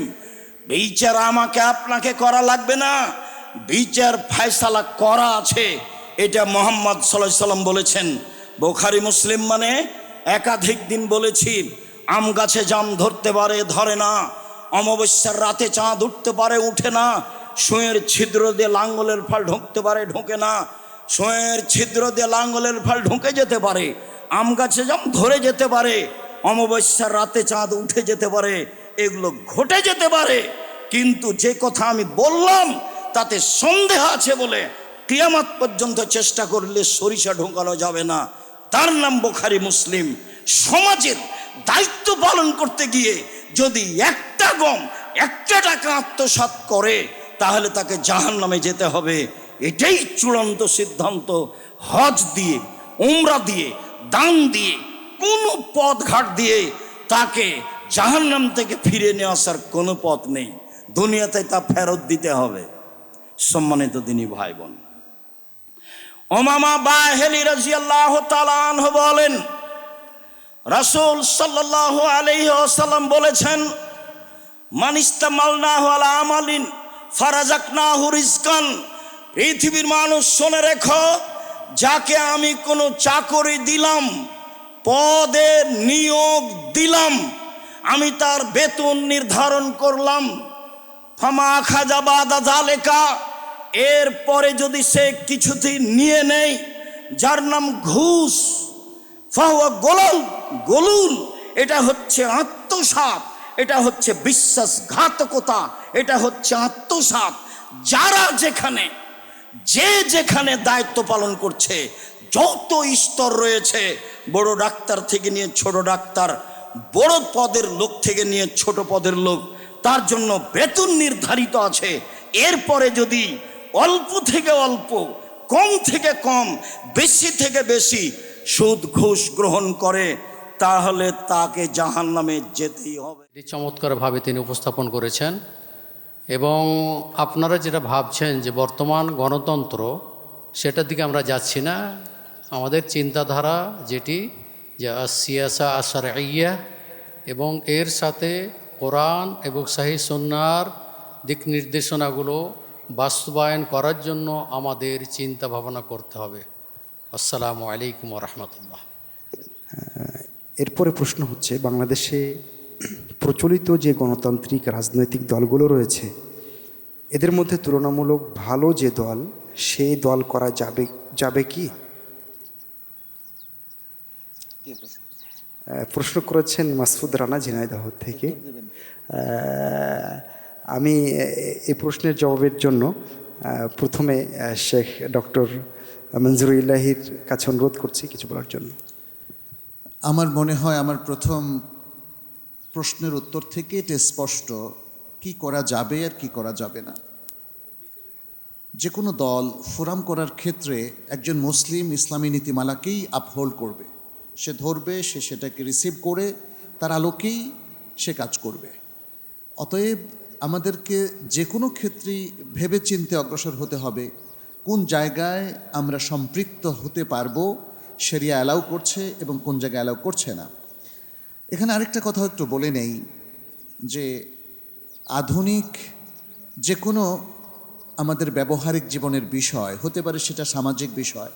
বিচার আমাকে আপনাকে করা লাগবে না, বিচার ফয়সালা করা আছে, এটা মুহাম্মদ সাল্লাল্লাহু আলাইহি সাল্লাম বলেছেন। বুখারী মুসলিম মানে একাধিক দিন বলেছি, আম গাছে জাম ধরতে পারে, ধরে না, অমাবস্যার রাতে চাঁদ উঠতে পারে, উঠে না, সুঁয়ের ছিদ্র দিয়ে লাঙ্গলের ফাল ঢুকতে পারে, ঢোকে না, সুঁয়ের ছিদ্র দিয়ে লাঙ্গলের ফাল ঢুকে যেতে পারে, আম গাছে জাম ধরে যেতে পারে, অমাবস্যার রাতে চাঁদ উঠে যেতে পারে, এগুলো ঘটে যেতে পারে। কিন্তু যে কথা আমি বললাম তাতে সন্দেহ আছে বলে কিয়ামত পর্যন্ত চেষ্টা করলে সরিষা ঢোকানো যাবে না, তার নাম বুখারী মুসলিম। সমাজের দায়িত্ব পালন করতে গিয়ে যদি একটা গম, একটা টাকা আত্মসাৎ করে তাহলে তাকে জাহান্নামে যেতে হবে, এটাই চূড়ান্ত সিদ্ধান্ত। হজ দিয়ে, উমরা দিয়ে, দান দিয়ে, কোনো পথ ঘাট দিয়ে তাকে জাহান্নাম থেকে ফিরে নিয়ে আসার কোনো পথ নেই। দুনিয়াতে তা ফেরত দিতে হবে। সম্মানিত দিনী ভাই বোন, উমামা বাহিলী রাদিয়াল্লাহু তাআলা আনহু বলেন, রাসূল সাল্লাল্লাহু আলাইহি ওয়াসাল্লাম বলেছেন, মান ইস্তামালনাহু আলা আমালিন ফারাযাকনাহু রিজকান, পৃথিবীর মানুষ শুনে রেখো, যাকে আমি কোনো চাকরি দিলাম, পদের নিয়োগ দিলাম, আমি তার বেতন নির্ধারণ করলাম, ফামা খাজা বাদা যালিকা, এরপরে যদি সে কিছুতেই নিয়ে নেয়, যার নাম ঘুষ, ফাহুয়া গোলাল, গোলুল, এটা হচ্ছে আত্মসাৎ, এটা হচ্ছে বিশ্বাসঘাতকতা, এটা হচ্ছে আত্মসাৎ। যারা যেখানে, যে যেখানে দায়িত্ব পালন করছে, যত স্তর রয়েছে, বড় ডাক্তার থেকে নিয়ে ছোট ডাক্তার, বড় পদের লোক থেকে নিয়ে ছোট পদের লোক, তার জন্য বেতন নির্ধারিত আছে। এরপরে যদি অল্প থেকে অল্প, কম থেকে কম, বেশি থেকে বেশি সুদ ঘুষ গ্রহণ করে, তাহলে তাকে জাহান্নামে যেতেই হবে। এটি চমৎকারভাবে তিনি উপস্থাপন করেছেন। এবং আপনারা যেটা ভাবছেন যে বর্তমান গণতন্ত্র, সেটার দিকে আমরা যাচ্ছি না। আমাদের চিন্তাধারা যেটি যে সিয়াসা আশারঈয়া এবং এর সাথে কোরআন এবং সহিহ সুন্নাহর দিক নির্দেশনাগুলো বাস্তবায়ন করার জন্য আমাদের চিন্তা ভাবনা করতে হবে। আসসালামু আলাইকুম ওয়া রাহমাতুল্লাহ। এরপরে প্রশ্ন হচ্ছে, বাংলাদেশে প্রচলিত যে গণতান্ত্রিক রাজনৈতিক দলগুলো রয়েছে, এদের মধ্যে তুলনামূলক ভালো যে দল, সেই দল করা যাবে কি? প্রশ্ন করেছেন মাসুদ রানা ঝিনাইদহ থেকে। আমি এই প্রশ্নের জবাবের জন্য প্রথমে শেখ ডক্টর মঞ্জুরুল ইলাহির কাছে অনুরোধ করছি কিছু বলার জন্য। আমার মনে হয় আমার প্রথম প্রশ্নের উত্তর থেকে এটা স্পষ্ট কি করা যাবে আর কি করা যাবে না। যে কোনো দল ফোরাম করার ক্ষেত্রে একজন মুসলিম ইসলামী নীতিমালাকেই আপহোল্ড করবে, সে ধরবে, সে সেটাকে রিসিভ করে তার আলোকেই সে কাজ করবে। অতএব আমাদেরকে যে কোনো ক্ষেত্রেই ভেবে চিন্তে অগ্রসর হতে হবে কোন জায়গায় আমরা সম্পৃক্ত হতে পারবো, শরিয়া অ্যালাউ করছে এবং কোন জায়গায় অ্যালাউ করছে না। এখানে আরেকটা কথা একটু বলে নেই যে আধুনিক যে কোনো আমাদের ব্যবহারিক জীবনের বিষয় হতে পারে, সেটা সামাজিক বিষয়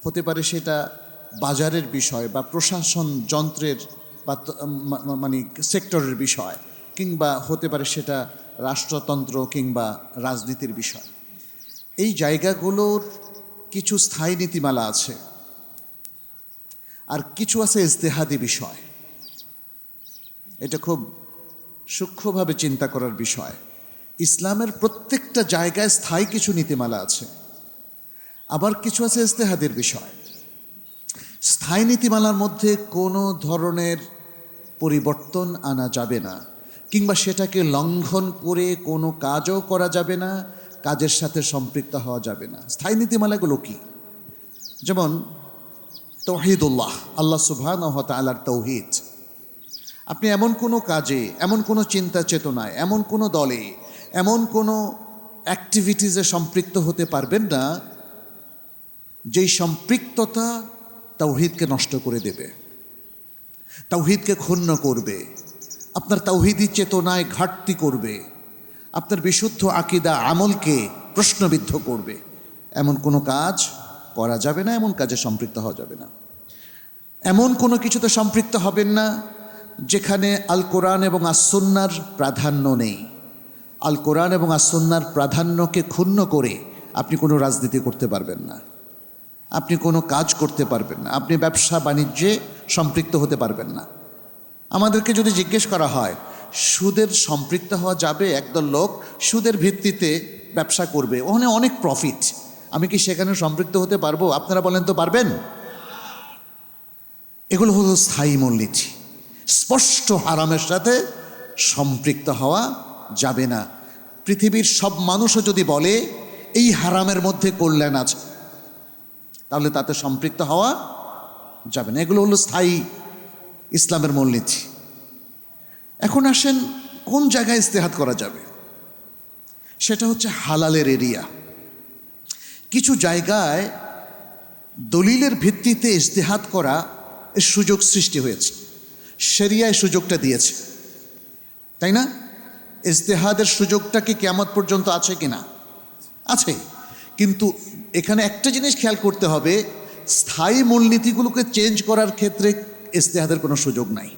হতে পারে, সেটা বাজারের বিষয় বা প্রশাসন যন্ত্রের বা মানে সেক্টরের বিষয়, কিংবা হতে পারে সেটা রাষ্ট্রতন্ত্র কিংবা রাজনীতির বিষয়। এই জায়গাগুলোর কিছু স্থায়ী নীতিমালা আছে আর কিছু আছে ইজতেহাদি বিষয়। এটা খুব সূক্ষ্মভাবে চিন্তা করার বিষয়। ইসলামের প্রত্যেকটা জায়গায় স্থায়ী কিছু নীতিমালা আছে, আবার কিছু আছে ইজতেহাদের বিষয়। স্থায়ী নীতিমালার মধ্যে কোনো ধরনের পরিবর্তন আনা যাবে না, কিংবা সেটাকে লঙ্ঘন করে কোনো কাজও করা যাবে না, কাজের সাথে সম্পৃক্ত হওয়া যাবে না। স্থায়ী নীতিমালাগুলো কি? যেমন তাওহীদুল্লাহ, আল্লাহ সুবহানাহু ওয়া তাআলার তাওহীদ। আপনি এমন কোনো কাজে, এমন কোনো চিন্তা চেতনায়, এমন কোনো দলে, এমন কোনো অ্যাক্টিভিটিসে সম্পৃক্ত হতে পারবেন না যেই সম্পৃক্ততা তাওহীদকে নষ্ট করে দেবে, তাওহীদকে ক্ষুণ্ণ করবে, আপনার তাওহীদি চেতনায় ঘাটতি করবে, আপনার বিশুদ্ধ আকীদা আমলকে প্রশ্নবিদ্ধ করবে। এমন কোনো কাজ করা যাবে না, এমন কাজে সম্পৃক্ত হওয়া যাবে না। এমন কোনো কিছুতে সম্পৃক্ত হবেন না যেখানে আল কোরআন এবং আসুন্নার প্রাধান্য নেই। আল কোরআন এবং আসুন্নার প্রাধান্যকে ক্ষুণ্ণ করে আপনি কোনো রাজনীতি করতে পারবেন না, আপনি কোনো কাজ করতে পারবেন না, আপনি ব্যবসা বাণিজ্যে সম্পৃক্ত হতে পারবেন না। আমাদেরকে যদি জিজ্ঞেস করা হয় সুদের সম্পৃক্ত হওয়া যাবে, একদল লোক সুদের ভিত্তিতে ব্যবসা করবে, ওখানে অনেক প্রফিট, আমি কি সেখানে সম্পৃক্ত হতে পারবো? আপনারা বলেন তো পারবেন? এগুলো হলো স্থায়ী মূলনীতি। স্পষ্ট হারামের সাথে সম্পৃক্ত হওয়া যাবে না। পৃথিবীর সব মানুষও যদি বলে এই হারামের মধ্যে কল্যাণ আছে, তাহলে তাতে সম্পৃক্ত হওয়া যাবে না। এগুলো হলো স্থায়ী ইসলামের মূলনীতি। এখন আসেন কোন জায়গায় ইজতিহাদ করা যাবে, সেটা হচ্ছে হালালের এরিয়া। কিছু জায়গায় দলিলের ভিত্তিতে ইজতিহাদ করা এর সুযোগ সৃষ্টি হয়েছে, শরিয়ায় সুযোগটা দিয়েছে, তাই না? ইজতিহাদের সুযোগটা কি কিয়ামত পর্যন্ত আছে কিনা? আছে। কিন্তু এখানে একটা জিনিস খেয়াল করতে হবে, স্থায়ী মূলনীতিগুলোকে চেঞ্জ করার ক্ষেত্রে ইজতিহাদের কোনো সুযোগ নাই।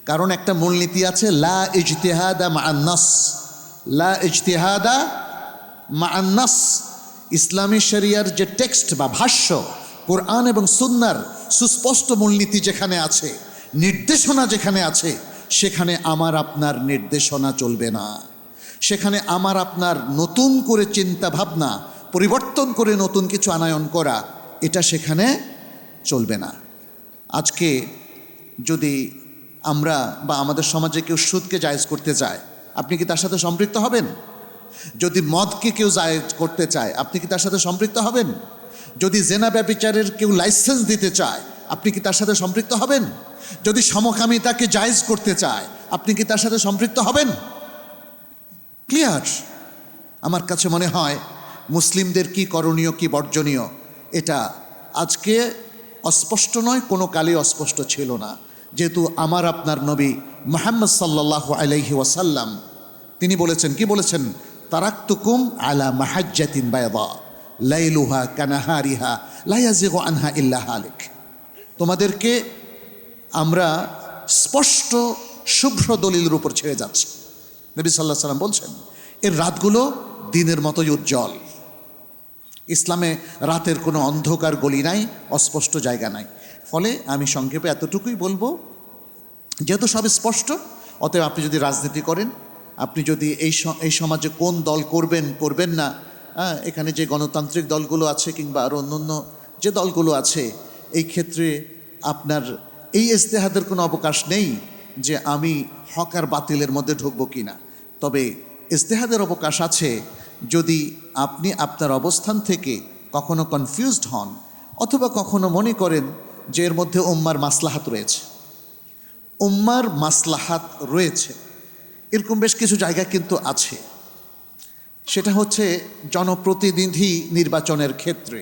কারণ একটা মূলনীতি আছে, লা ইজতিহাদা মা'আন নাস, লা ইজতিহাদা মা'আন নাস। ইসলামী শরিয়ার যে টেক্সট বা ভাষ্য, কোরআন এবং সুন্নাহর সুস্পষ্ট মূলনীতি যেখানে আছে, নির্দেশনা যেখানে আছে, সেখানে আমার আপনার নির্দেশনা চলবে না। সেখানে আমার আপনার নতুন করে চিন্তা ভাবনা পরিবর্তন করে নতুন কিছু আনায়ন করা, এটা সেখানে চলবে না। আজকে যদি আমরা বা আমাদের সমাজে কেউ সুদকে জায়েজ করতে চায়, আপনি কি তার সাথে সম্পৃক্ত হবেন? যদি মদকে কেউ জায়েজ করতে চায়, আপনি কি তার সাথে সম্পৃক্ত হবেন? যদি জেনা ব্যভিচারের কেউ লাইসেন্স দিতে চায়, আপনি কি তার সাথে সম্পৃক্ত হবেন? যদি সমকামিতাকে জায়েজ করতে চায়, আপনি কি তার সাথে সম্পৃক্ত হবেন? ক্লিয়ার? আমার কাছে মনে হয় মুসলিমদের কি করণীয় কি বর্জনীয় এটা আজকে অস্পষ্ট নয়, কোনো কালে অস্পষ্ট ছিল না। যেহেতু আমার আপনার নবী মুহাম্মদ সাল্লাল্লাহু আলাইহি ওয়াসাল্লাম তিনি বলেছেন, কি বলেছেন? তারাকতুকুম আলা মাহাজ্জাতিন বায়দা লাইলুহা কানাহারিহা লা ইয়াজিগু আনহা ইল্লা হালিক। তোমাদেরকে আমরা স্পষ্ট শুভ্র দলিলের উপর ছেড়ে যাচ্ছি। নবী সাল্লাল্লাহু আলাইহি ওয়াসাল্লাম বলছেন এর রাতগুলো দিনের মতোই উজ্জ্বল। ইসলামে রাতের কোনো অন্ধকার গলি নাই, অস্পষ্ট জায়গা নাই। ফলে আমি সংক্ষেপে এতটুকুই বলবো, যেহেতু সব স্পষ্ট, অতএব আপনি যদি রাজনীতি করেন, আপনি যদি এই সমাজে কোন দল করবেন করবেন না, এখানে যে গণতান্ত্রিক দলগুলো আছে কিংবা আরও অন্যান্য যে দলগুলো আছে, এই ক্ষেত্রে আপনার এই ইজতেহাদের কোনো অবকাশ নেই যে আমি হক আর বাতিলের মধ্যে ঢুকবো কিনা। তবে ইজতেহাদের অবকাশ আছে যদি আপনি আপনার অবস্থান থেকে কখনো কনফিউজড হন অথবা কখনো মনে করেন যে এর মধ্যে উম্মার মাসলাহাত রয়েছে। উম্মার মাসলাহাত রয়েছে এরকম বেশ কিছু জায়গা কিন্তু আছে। সেটা হচ্ছে জনপ্রতিনিধি নির্বাচনের ক্ষেত্রে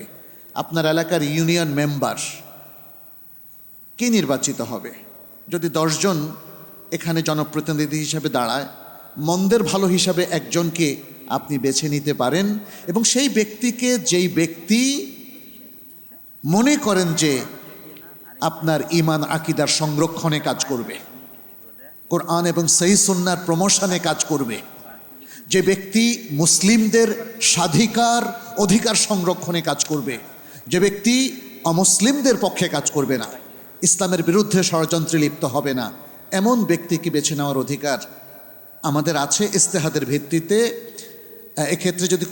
আপনার এলাকার ইউনিয়ন মেম্বার কে নির্বাচিত হবে। যদি 10 জন এখানে জনপ্রতিনিধি হিসাবে দাঁড়ায়, মন্দের ভালো হিসাবে একজনকে আপনি বেছে নিতে পারেন এবং সেই ব্যক্তিকে, যেই ব্যক্তি মনে করেন যে আপনার ঈমান আকিদার সংরক্ষণে কাজ করবে, কোরআন এবং সহিহ সুন্নাহর প্রমোশনে কাজ করবে, যে ব্যক্তি মুসলিমদের স্বাধিকার অধিকার সংরক্ষণে কাজ করবে, যে ব্যক্তি অমুসলিমদের পক্ষে কাজ করবে না, ইসলামের বিরুদ্ধে ষড়যন্ত্রে লিপ্ত হবে না, এমন ব্যক্তিকে বেছে নেওয়ার অধিকার আমাদের আছে ইজতেহাদের ভিত্তিতে। এক্ষেত্রে যদি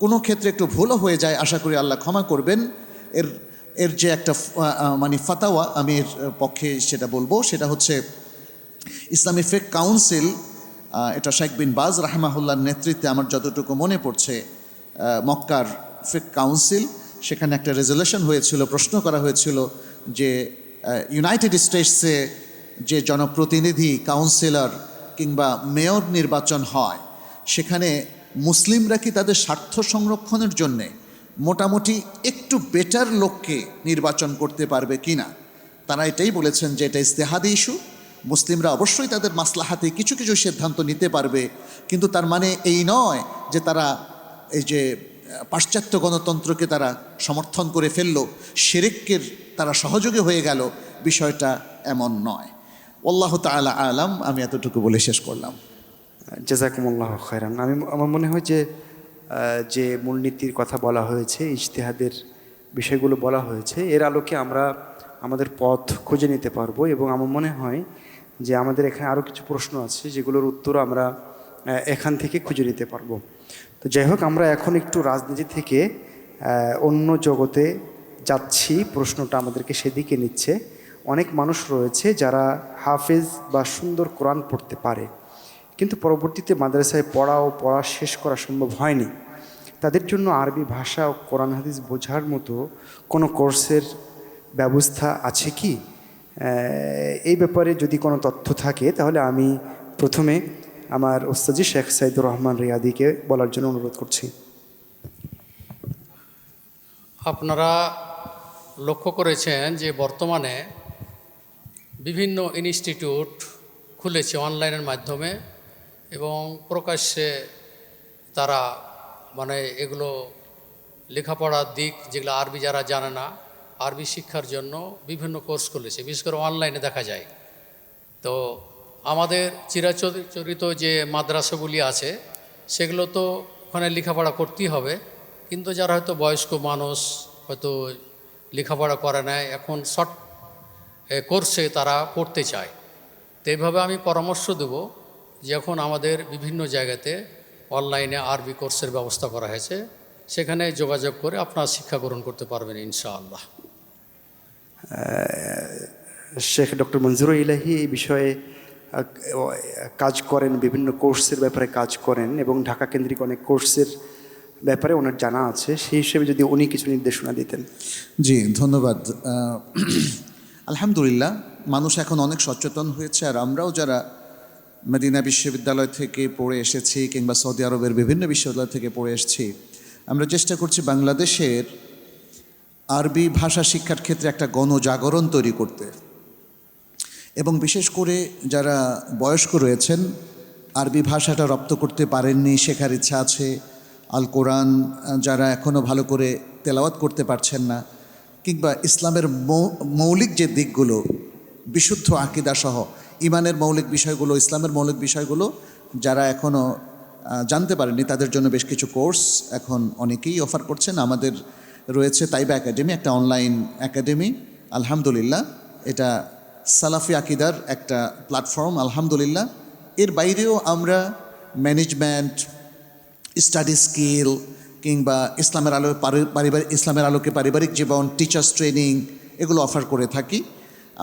কোনো ক্ষেত্রে একটু ভুলও হয়ে যায়, আশা করি আল্লাহ ক্ষমা করবেন। এর যে একটা মানে ফাতাওয়া আমি এর পক্ষে সেটা বলবো, সেটা হচ্ছে ইসলামী ফিকহ কাউন্সিল, এটা শেখ বিন বাজ রাহমাহুল্লাহর নেতৃত্বে আমার যতটুকু মনে পড়ছে, মক্কার ফিকহ কাউন্সিল, সেখানে একটা রেজলিউশন হয়েছিল, প্রশ্ন করা হয়েছিল যে ইউনাইটেড স্টেটসে যে জনপ্রতিনিধি, কাউন্সিলর কিংবা মেয়র নির্বাচন হয়, সেখানে মুসলিমরা কি তাদের স্বার্থ সংরক্ষণের জন্যে মোটামুটি একটু বেটার লোককে নির্বাচন করতে পারবে কি না। তারা এটাই বলেছেন যে এটা ইজতেহাদি ইস্যু, মুসলিমরা অবশ্যই তাদের মাসলাহাতে কিছু কিছু সিদ্ধান্ত নিতে পারবে, কিন্তু তার মানে এই নয় যে তারা এই যে পাশ্চাত্য গণতন্ত্রকে তারা সমর্থন করে ফেললো, শিরকের তারা সহযোগী হয়ে গেল, বিষয়টা এমন নয়। আল্লাহ তাআলা আলাম। আমি এতটুকু বলে শেষ করলাম। জাযাকুমুল্লাহ খায়রান। আমার মনে হয় যে মূলনীতির কথা বলা হয়েছে, ইজতিহাদের বিষয়গুলো বলা হয়েছে, এর আলোকে আমরা আমাদের পথ খুঁজে নিতে পারবো। এবং আমার মনে হয় যে আমাদের এখানে আরও কিছু প্রশ্ন আছে যেগুলোর উত্তর আমরা এখান থেকে খুঁজে নিতে পারবো। তো যাই হোক, আমরা এখন একটু রাজনীতি থেকে অন্য জগতে যাচ্ছি, প্রশ্নটা আমাদেরকে সেদিকে নিচ্ছে। অনেক মানুষ রয়েছে যারা হাফেজ বা সুন্দর কোরআন পড়তে পারে, কিন্তু পরবর্তীতে মাদ্রাসায় পড়া শেষ করা সম্ভব হয়নি। তাদের জন্য আরবি ভাষা ও কোরআন হাদিস বোঝার মতো কোনো কোর্সের ব্যবস্থা আছে কি? এই ব্যাপারে যদি কোনো তথ্য থাকে তাহলে আমি প্রথমে আমার ওস্তাজি শেখ সাইদুর রহমান রিয়াদিকে বলার জন্য অনুরোধ করছি। আপনারা লক্ষ্য করেছেন যে বর্তমানে বিভিন্ন ইনস্টিটিউট খুলেছে অনলাইনের মাধ্যমে এবং প্রকাশ্যে তারা মানে এগুলো লেখাপড়ার দিক, যেগুলো আরবি যারা জানে না, আরবি শিক্ষার জন্য বিভিন্ন কোর্স খুলেছে, বিশেষ করে অনলাইনে দেখা যায়। তো আমাদের চিরাচরিত যে মাদ্রাসাগুলি আছে সেগুলো তো ওখানে লেখাপড়া করতেই হবে, কিন্তু যারা হয়তো বয়স্ক মানুষ হয়তো লেখাপড়া করে নেয়, এখন শর্ট কোর্সে তারা পড়তে চায়। তো এইভাবে আমি পরামর্শ দেব যে এখন আমাদের বিভিন্ন জায়গাতে অনলাইনে আরবি কোর্সের ব্যবস্থা করা হয়েছে, সেখানে যোগাযোগ করে আপনারা শিক্ষা গ্রহণ করতে পারবেন ইনশাআল্লাহ। শেখ ডক্টর মঞ্জুর ইলাহি এই বিষয়ে কাজ করেন, বিভিন্ন কোর্সের ব্যাপারে কাজ করেন এবং ঢাকা কেন্দ্রিক অনেক কোর্সের ব্যাপারে ওনার জানা আছে, সেই হিসেবে যদি উনি কিছু নির্দেশনা দিতেন। জি ধন্যবাদ। আলহামদুলিল্লাহ, মানুষ এখন অনেক সচেতন হয়েছে, আর আমরাও যারা মদিনা বিশ্ববিদ্যালয় থেকে পড়ে এসেছি কিংবা সৌদি আরবের বিভিন্ন বিশ্ববিদ্যালয় থেকে পড়ে এসেছি, আমরা চেষ্টা করছি বাংলাদেশের আরবি ভাষা শিক্ষার ক্ষেত্রে একটা গণজাগরণ তৈরি করতে, এবং বিশেষ করে যারা বয়স্ক রয়েছেন, আরবি ভাষাটা রপ্ত করতে পারেননি, শেখার ইচ্ছা আছে, আল কোরআন যারা এখনও ভালো করে তেলাওয়াত করতে পারছেন না, কিংবা ইসলামের মৌলিক যে দিকগুলো, বিশুদ্ধ আকীদা সহ ইমানের মৌলিক বিষয়গুলো, ইসলামের মৌলিক বিষয়গুলো যারা এখনও জানতে পারেননি, তাদের জন্য বেশ কিছু কোর্স এখন অনেকেই অফার করছেন। আমাদের রয়েছে তাইবা একাডেমি, একটা অনলাইন একাডেমি, আলহামদুলিল্লাহ এটা সালাফি আকিদার একটা প্ল্যাটফর্ম, আলহামদুলিল্লাহ। এর বাইরেও আমরা ম্যানেজমেন্ট, স্টাডি স্কিল কিংবা ইসলামের আলো ইসলামের আলোকে পারিবারিক জীবন, টিচার্স ট্রেনিং, এগুলো অফার করে থাকি।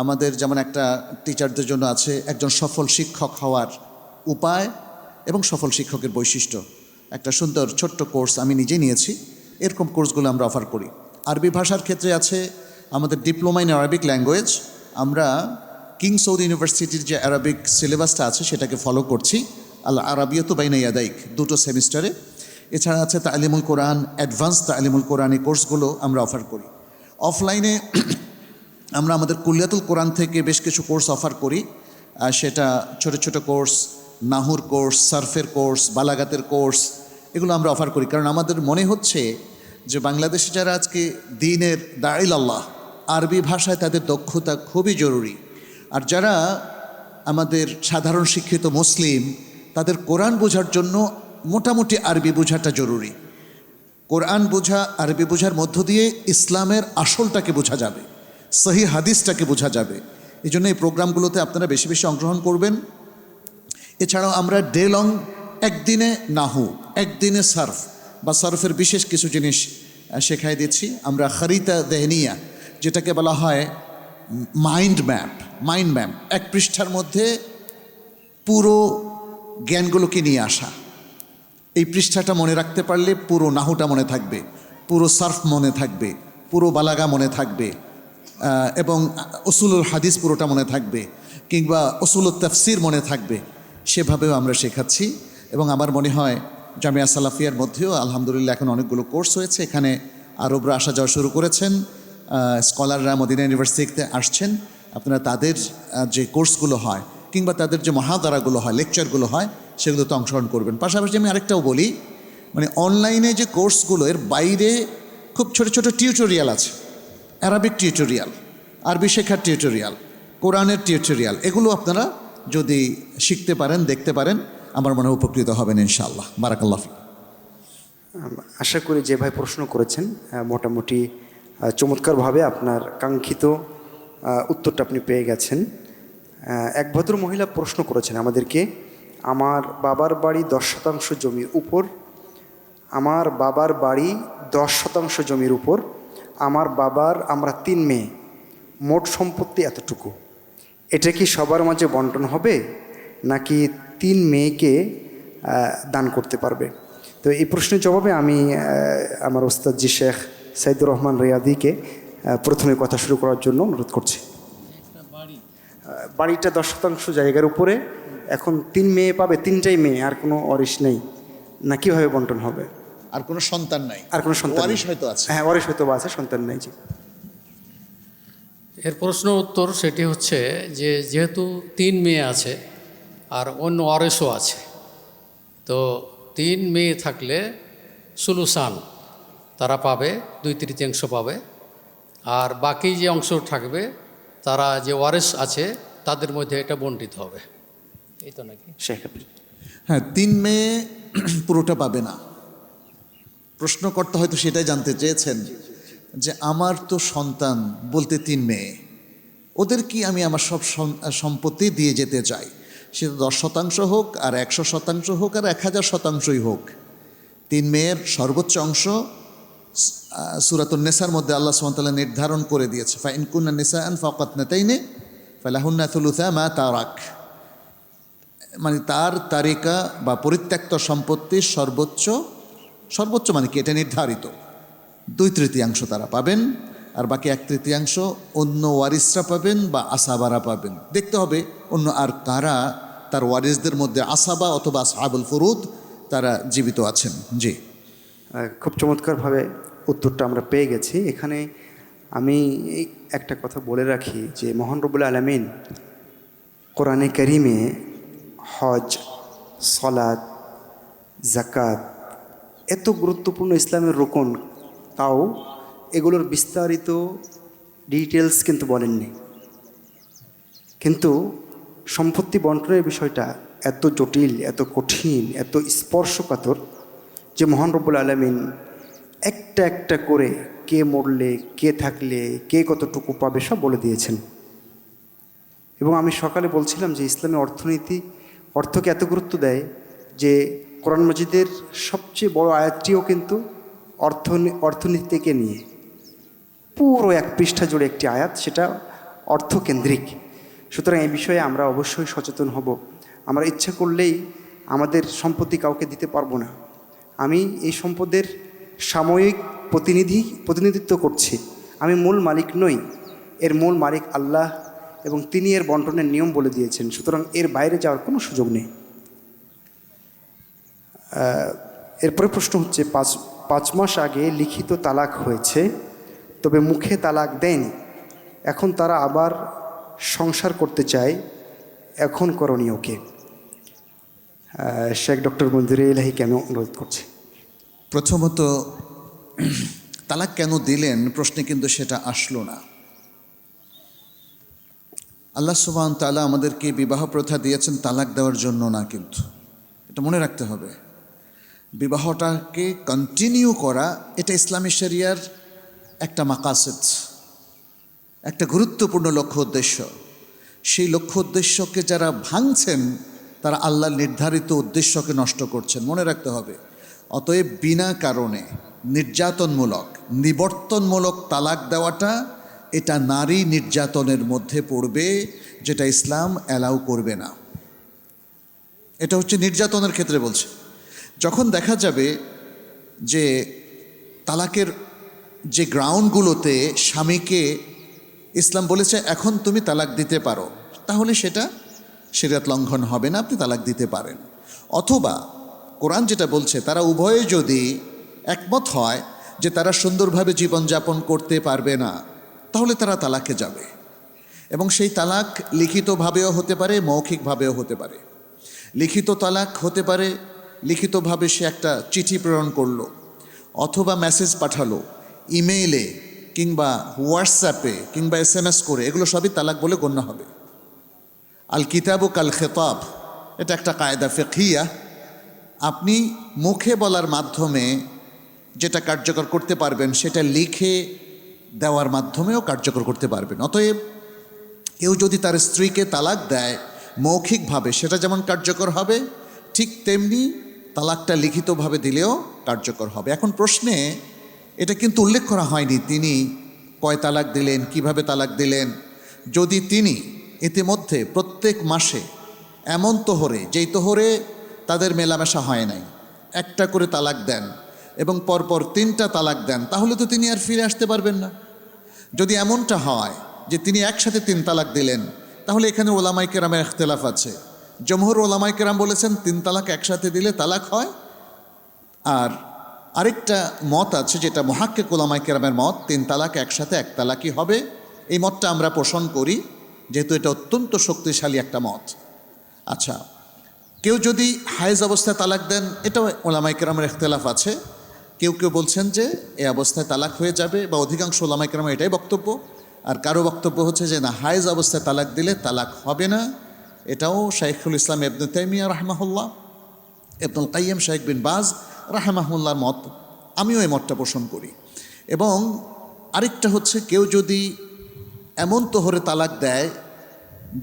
আমাদের যেমন একটা টিচারদের জন্য আছে একজন সফল শিক্ষক হওয়ার উপায় এবং সফল শিক্ষকের বৈশিষ্ট্য, একটা সুন্দর ছোট্ট কোর্স আমি নিজে নিয়েছি। এরকম কোর্সগুলো আমরা অফার করি। আরবি ভাষার ক্ষেত্রে আছে আমাদের ডিপ্লোমা ইন আরবিক ল্যাঙ্গুয়েজ। আমরা কিং সৌদ ইউনিভার্সিটির যে আরবিক সিলেবাসটা আছে সেটাকে ফলো করছি, আল আরাবিয়াতু বাইনা ইয়াদাইক, 2টো সেমিস্টারে। এছাড়া আছে তালিমুল কোরআন, অ্যাডভান্স তালিমুল কোরআন, এই কোর্সগুলো আমরা অফার করি। অফলাইনে আমরা আমাদের কুলিয়াতুল কোরআন থেকে বেশ কিছু কোর্স অফার করি, সেটা ছোট ছোট কোর্স, নাহুর কোর্স, সার্ফের কোর্স, বালাগাতের কোর্স, এগুলো আমরা অফার করি। কারণ আমাদের মনে হচ্ছে যে বাংলাদেশে যারা আজকে দ্বীনের দাঈল আল্লাহ, আরবি ভাষায় তাদের দক্ষতা খুবই জরুরি। আর যারা আমাদের সাধারণ শিক্ষিত মুসলিম, তাদের কোরআন বোঝার জন্য মোটামুটি আরবি বোঝাটা জরুরি। কোরআন বোঝা, আরবি বোঝার মধ্য দিয়ে ইসলামের আসলটাকে বোঝা যাবে, সহি হাদিসটাকে বোঝা যাবে। এই জন্য এই প্রোগ্রামগুলোতে আপনারা বেশি বেশি অংশগ্রহণ করবেন। এছাড়াও আমরা ডে লং, একদিনে নাহু, একদিনে সার্ফ বা সার্ফের বিশেষ কিছু জিনিস শেখাই দিচ্ছি। আমরা খারিতা দেহনিয়া, যেটাকে বলা হয় মাইন্ড ম্যাপ, এক পৃষ্ঠার মধ্যে পুরো জ্ঞানগুলোকে নিয়ে আসা। এই পৃষ্ঠাটা মনে রাখতে পারলে পুরো নাহুটা মনে থাকবে, পুরো সার্ফ মনে থাকবে, পুরো বালাগা মনে থাকবে, এবং উসুলুল হাদিস পুরোটা মনে থাকবে, কিংবা উসুলুত তাফসির মনে থাকবে। সেভাবেও আমরা শেখাচ্ছি। এবং আমার মনে হয় জামিয়া সালাফিয়ার মধ্যেও আলহামদুলিল্লাহ এখন অনেকগুলো কোর্স হয়েছে। এখানে আরবরা আসা যাওয়া শুরু করেছেন, স্কলাররা মদিনা ইউনিভার্সিটিতে আসছেন। আপনারা তাদের যে কোর্সগুলো হয় কিংবা তাদের যে মহাদারাগুলো হয়, লেকচারগুলো হয়, সেগুলোতে অংশগ্রহণ করবেন। পাশাপাশি আমি আরেকটাও বলি, মানে অনলাইনে যে কোর্সগুলো, এর বাইরে খুব ছোট ছোট টিউটোরিয়াল আছে, অ্যারাবিক টিউটোরিয়াল, আরবি শেখার টিউটোরিয়াল, কোরআনের টিউটোরিয়াল, এগুলো আপনারা যদি শিখতে পারেন, দেখতে পারেন, আমার মনে হয় উপকৃত হবেন ইনশাআল্লাহ। বারাকাল্লাহ ফিক। আশা করি যে ভাই প্রশ্ন করেছেন মোটামুটি চমৎকারভাবে আপনার কাঙ্ক্ষিত উত্তরটা আপনি পেয়ে গেছেন। এক ভদ্র মহিলা প্রশ্ন করেছেন আমাদেরকে, আমার বাবার বাড়ি 10% জমির উপর, আমার বাবার বাড়ি 10% জমির উপর, আমরা 3 মেয়ে, মোট সম্পত্তি এতটুকু, এটা কি সবার মাঝে বন্টন হবে নাকি 3 মেয়েকে দান করতে পারবে? তো এই প্রশ্নের জবাবে আমি আমার ওস্তাদ জি শেখ সাইদুর রহমান রিয়াদিকে প্রথমে কথা শুরু করার জন্য অনুরোধ করছি। বাড়িটা 10% জায়গার উপরে, এখন 3 মেয়ে পাবে, 3টাই মেয়ে, আর কোনো ওয়ারিশ নেই, না কিভাবে বন্টন হবে? আর কোনো সন্তান নাই? আর কোনো সন্তান, ওয়ারিশ হয়তো আছে। হ্যাঁ, ওয়ারিশ হয়তো আছে, সন্তান নেই। জি, এর প্রশ্ন উত্তর সেটি হচ্ছে যে যেহেতু 3 মেয়ে আছে আর অন্য ওয়ারিশও আছে, তো 3 মেয়ে থাকলে সুলুসান তারা পাবে, 2/3 পাবে, আর বাকি যে অংশ থাকবে তারা যে ওয়ারিশ আছে তাদের মধ্যে এটা বণ্টিত হবে। এই তো নাকি শেখ? হ্যাঁ, 3 মেয়ে পুরোটা পাবে না। প্রশ্নকর্তা হয়তো সেটাই জানতে চেয়েছেন যে আমার তো সন্তান বলতে 3 মেয়ে, ওদের কি আমি আমার সব সম্পত্তি দিয়ে যেতে চাই, সেটা 10% হোক আর 100% হোক আর 1000%ই হোক, 3 মেয়ের সর্বোচ্চ অংশ সূরাতুন নিসার মধ্যে আল্লাহ সুবহানাহু ওয়া তাআলা নির্ধারণ করে দিয়েছে, ফাইন কুননা নিসাআন ফাওকা ইতনাতাইনি ফালাহুন্না থুলুসা মা তারাক। মানে তার তারিকা বা পরিত্যক্ত সম্পত্তির সর্বোচ্চ মানে কি এটা নির্ধারিত 2/3 তারা পাবেন, আর বাকি 1/3 অন্য ওয়ারিসরা পাবেন বা আসাবারা পাবেন। দেখতে হবে অন্য আর কারা তার ওয়ারিসদের মধ্যে আসাবা অথবা আসহাবুল ফুরুদ তারা জীবিত আছেন। জি, খুব চমৎকারভাবে উত্তরটা আমরা পেয়ে গেছি। এখানে আমি এই একটা কথা বলে রাখি যে মহান রব্বুল আলামিন কোরআনে কারিমে হজ, সলাত, জাকাত এত গুরুত্বপূর্ণ ইসলামের রোকন, তাও এগুলোর বিস্তারিত ডিটেলস কিন্তু বলেননি। কিন্তু সম্পত্তি বন্টনের বিষয়টা এত জটিল, এত কঠিন, এত স্পর্শকাতর যে মহান রব্বুল আলামিন একটা একটা করে কে মরলে, কে থাকলে, কে কতটুকু পাবে সব বলে দিয়েছেন। এবং আমি সকালে বলছিলাম যে ইসলামী অর্থকে এত গুরুত্ব দেয় যে কোরআন মাজিদের সবচেয়ে বড় আয়াতটিও কিন্তু অর্থনীতিকে নিয়ে, পুরো 1 পৃষ্ঠা জুড়ে একটি আয়াত, সেটা অর্থকেন্দ্রিক। সুতরাং এই বিষয়ে আমরা অবশ্যই সচেতন হব। আমরা ইচ্ছা করলেই আমাদের সম্পত্তি কাউকে দিতে পারবো না। আমি এই সম্পদের সাময়িক প্রতিনিধিত্ব করছি, আমি মূল মালিক নই। এর মূল মালিক আল্লাহ, এবং তিনি এর বন্টনের নিয়ম বলে দিয়েছেন। সুতরাং এর বাইরে যাওয়ার কোনো সুযোগ নেই। এরপরে প্রশ্ন হচ্ছে, 5 মাস আগে লিখিত তালাক হয়েছে, তবে মুখে তালাক দেয়নি, এখন তারা আবার সংসার করতে চায়, এখন করণীয় কি? শেখ ডক্টর মঞ্জুর ইলাহি কেন অনুরোধ করছে? প্রথমত তালাক কেন দিলেন প্রশ্নে কিন্তু সেটা আসলো না। আল্লাহ সুবহান তাআলা আমাদেরকে বিবাহ প্রথা দিয়েছেন তালাক দেওয়ার জন্য না, কিন্তু এটা মনে রাখতে হবে। বিবাহটাকে কন্টিনিউ করা এটা ইসলামী শরিয়ার একটা মাকাসিদ, একটা গুরুত্বপূর্ণ লক্ষ্য উদ্দেশ্য। সেই লক্ষ্য উদ্দেশ্যকে যারা ভাঙছেন তারা আল্লাহর নির্ধারিত উদ্দেশ্যকে নষ্ট করছেন, মনে রাখতে হবে। অতএব বিনা কারণে নির্যাতনমূলক, নিবর্তনমূলক তালাক দেওয়াটা এটা নারী নির্যাতনের মধ্যে পড়বে, যেটা ইসলাম অ্যালাউ করবে না। এটা হচ্ছে নির্যাতনের ক্ষেত্রে বলছে। যখন দেখা যাবে যে তালাকের যে গ্রাউন্ডগুলোতে স্বামীকে ইসলাম বলেছে এখন তুমি তালাক দিতে পারো, তাহলে সেটা শরিয়ত লঙ্ঘন হবে না, আপনি তালাক দিতে পারেন। অথবা কোরআন যেটা বলছে তারা উভয়ে যদি একমত হয় যে তারা সুন্দরভাবে জীবনযাপন করতে পারবে না, তাহলে তারা তালাকে যাবে। এবং সেই তালাক লিখিতভাবেও হতে পারে, মৌখিকভাবেও হতে পারে। লিখিত তালাক হতে পারে, লিখিতভাবে সে একটা চিঠি প্রেরণ করলো অথবা মেসেজ পাঠালো, ইমেইলে কিংবা হোয়াটসঅ্যাপে কিংবা SMS করে, এগুলো সবই তালাক বলে গণ্য হবে। আল কিতাবু কাল খেতাব, এটা একটা কায়দা ফিকহিয়া। আপনি মুখে বলার মাধ্যমে যেটা কার্যকর করতে পারবেন সেটা লিখে দেওয়ার মাধ্যমেও কার্যকর করতে পারবেন। অতএব কেউ যদি তার স্ত্রীকে তালাক দেয় মৌখিকভাবে, সেটা যেমন কার্যকর হবে, ঠিক তেমনি তালাকটা লিখিতভাবে দিলেও কার্যকর হবে। এখন প্রশ্নে এটা কিন্তু উল্লেখ করা হয়নি তিনি কয় তালাক দিলেন, কিভাবে তালাক দিলেন। যদি তিনি ইতিমধ্যে প্রত্যেক মাসে এমন তোহরে, যেই তোহরে তাদের মেলামেশা হয় নাই, একটা করে তালাক দেন এবং পরপর 3টা তালাক দেন, তাহলে তো তিনি আর ফিরে আসতে পারবেন না। যদি এমনটা হয় যে তিনি একসাথে 3 তালাক দিলেন, তাহলে এখানে ওলামায়ে কেরামের ইখতিলাফ আছে। জমহুর ওলামায়ে কেরাম বলেছেন 3 তালাক একসাথে দিলে তালাক হয়, আর আরেকটা মত আছে যেটা মুহাক্কিক ওলামায়ে কেরামের মত, 3 তালাক একসাথে 1 তালাকই হবে। এই মতটা আমরা পোষণ করি, যেহেতু এটা অত্যন্ত শক্তিশালী একটা মত। আচ্ছা, কেউ যদি হায়েজ অবস্থায় তালাক দেন, এটাও ওলামায়ে কেরামের ইখতিলাফ আছে। কেউ কেউ বলছেন যে এই অবস্থায় তালাক হয়ে যাবে, বা অধিকাংশ ওলামায়ে কেরামের এটাই বক্তব্য। আর কারো বক্তব্য হচ্ছে যে না, হায়েজ অবস্থায় তালাক দিলে তালাক হবে না। এটাও শাইখুল ইসলাম ইবনে তাইমিয়া রাহমাহুল্লাহ, ইবনুল কাইয়্যিম, শাইখ বিন বাজ রাহমাহুল্লাহর মত। আমিও এই মতটা পোষণ করি। এবং আরেকটা হচ্ছে কেউ যদি এমন তোহরে তালাক দেয়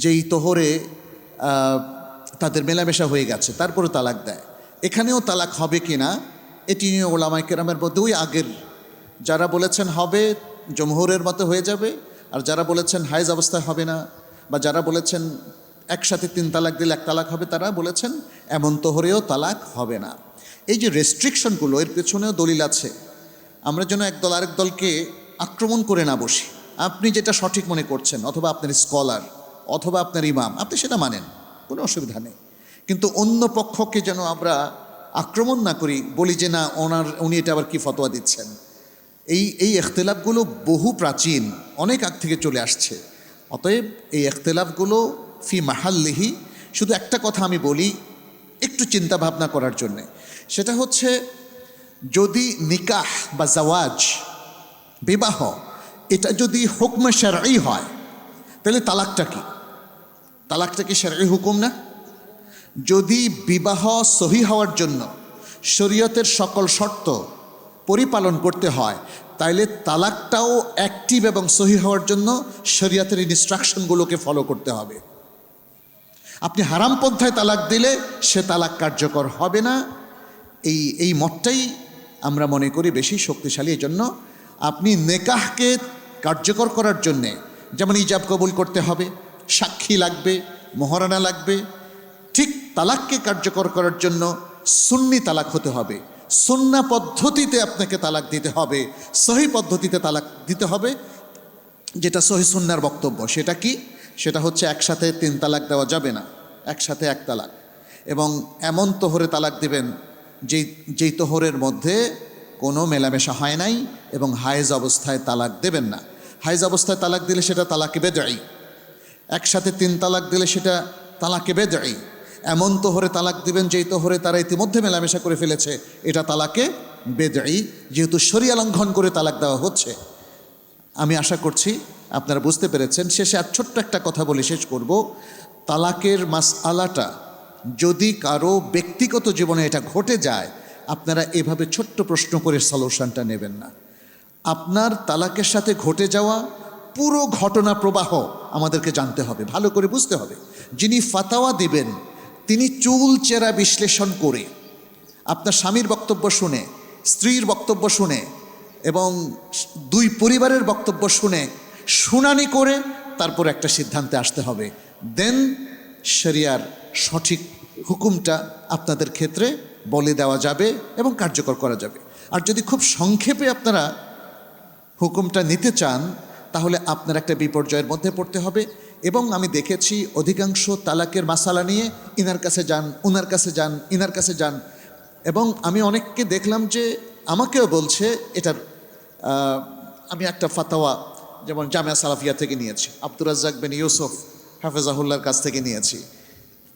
যেই তোহরে তাদের মেলামেশা হয়ে গেছে, তারপরে তালাক দেয়, এখানেও তালাক হবে কি না এটি নিয়ে ওলামায়ে কেরামের মধ্যে ওই আগের যারা বলেছেন হবে জমহুরের মতো হয়ে যাবে, আর যারা বলেছেন হায়েজ অবস্থায় হবে না, বা যারা বলেছেন একসাথে 3 তালাক দিলে 1 তালাক হবে, তারা বলেছেন এমন তোহরেও তালাক হবে না। এই যে রেস্ট্রিকশনগুলো, এর পেছনেও দলিল আছে। আমরা যেন একদল আরেক দলকে আক্রমণ করে না বসি। আপনি যেটা সঠিক মনে করছেন, অথবা আপনার স্কলার, অথবা আপনার ইমাম, আপনি সেটা মানেন, কোনো অসুবিধা নেই। কিন্তু অন্য পক্ষকে যেন আমরা আক্রমণ না করি, বলি যে না উনি এটা আবার কি ফতোয়া দিচ্ছেন। এই এখতেলাফগুলো বহু প্রাচীন, অনেক আগ থেকে চলে আসছে। অতএব এই এখতেলাফগুলো ফি মাহাল্লিহি। শুধু একটা কথা আমি বলি একটু চিন্তা ভাবনা করার জন্যে, সেটা হচ্ছে যদি নিকাহ বা জাওয়াজ, বিবাহ, এটা যদি হুকমে শারঈ হয়, তাহলে তালাকটা কি? তালাকটা কি শারঈ হুকুম না? যদি বিবাহ সহি হওয়ার জন্য শরীয়তের সকল শর্ত পরিপালন করতে হয়, তাইলে তালাকটাও অ্যাক্টিভ এবং সহি হওয়ার জন্য শরীয়তের ইনস্ট্রাকশনগুলোকে ফলো করতে হবে। আপনি হারাম পন্থায় তালাক দিলে সে তালাক কার্যকর হবে না। এই মতটাই আমরা মনে করি বেশি শক্তিশালী। এই জন্য আপনি নেকাহকে কার্যকর করার জন্যে যেমন ইজাব কবুল করতে হবে, সাক্ষী লাগবে, মোহরানা লাগবে, ঠিক তালাককে কার্যকর করার জন্য সুন্নি তালাক হতে হবে। সুন্না পদ্ধতিতে আপনাকে তালাক দিতে হবে, সহি পদ্ধতিতে তালাক দিতে হবে, যেটা সহি সুন্নার বক্তব্য। সেটা কি? সেটা হচ্ছে একসাথে 3 তালাক দেওয়া যাবে না, একসাথে 1 তালাক। এবং এমন তোহরে তালাক দিবেন যেই তোহরের মধ্যে কোনো মেলামেশা হয় নাই, এবং হায়েজ অবস্থায় তালাক দেবেন না। হায়েজ অবস্থায় তালাক দিলে সেটা তালাকে বেদঈ, একসাথে 3 তালাক দিলে সেটা তালাকে বেদঈ। এমন তোহরে তালাক দিবেন যেই তোহরে তারা ইতিমধ্যে মেলামেশা করে ফেলেছে, এটা তালাকে বেদঈ, যেহেতু শরিয়া লঙ্ঘন করে তালাক দেওয়া হচ্ছে। আমি আশা করছি আপনারা বুঝতে পেরেছেন। শেষে আর ছোট্ট একটা কথা বলে শেষ করব। তালাকের মাসআলাটা যদি কারো ব্যক্তিগত জীবনে এটা ঘটে যায়, আপনারা এভাবে ছোট্ট প্রশ্ন করে সলিউশনটা নেবেন না। আপনার তালাকের সাথে ঘটে যাওয়া পুরো ঘটনা প্রবাহ আমাদেরকে জানতে হবে, ভালো করে বুঝতে হবে। যিনি ফাতাওয়া দিবেন তিনি চুলচেরা বিশ্লেষণ করে, আপনার স্বামীর বক্তব্য শুনে, স্ত্রীর বক্তব্য শুনে, এবং 2 পরিবারের বক্তব্য শুনে, শুনানি করে তারপর একটা সিদ্ধান্তে আসতে হবে। দেন শরিয়ার সঠিক হুকুমটা আপনাদের ক্ষেত্রে বলে দেওয়া যাবে এবং কার্যকর করা যাবে। আর যদি খুব সংক্ষেপে আপনারা হুকুমটা নিতে চান, তাহলে আপনার একটা বিপর্যয়ের মধ্যে পড়তে হবে। এবং আমি দেখেছি অধিকাংশ তালাকের মাসালা নিয়ে ইনার কাছে যান, উনার কাছে যান, ইনার কাছে যান। এবং আমি অনেককে দেখলাম যে আমাকেও বলছে এটার আমি একটা ফাতাওয়া যেমন জামিয়া সালাফিয়া থেকে নিয়েছি, আব্দুর রাজ্জাক বিন ইউসুফ হাফেজাহুল্লাহর কাছ থেকে নিয়েছি।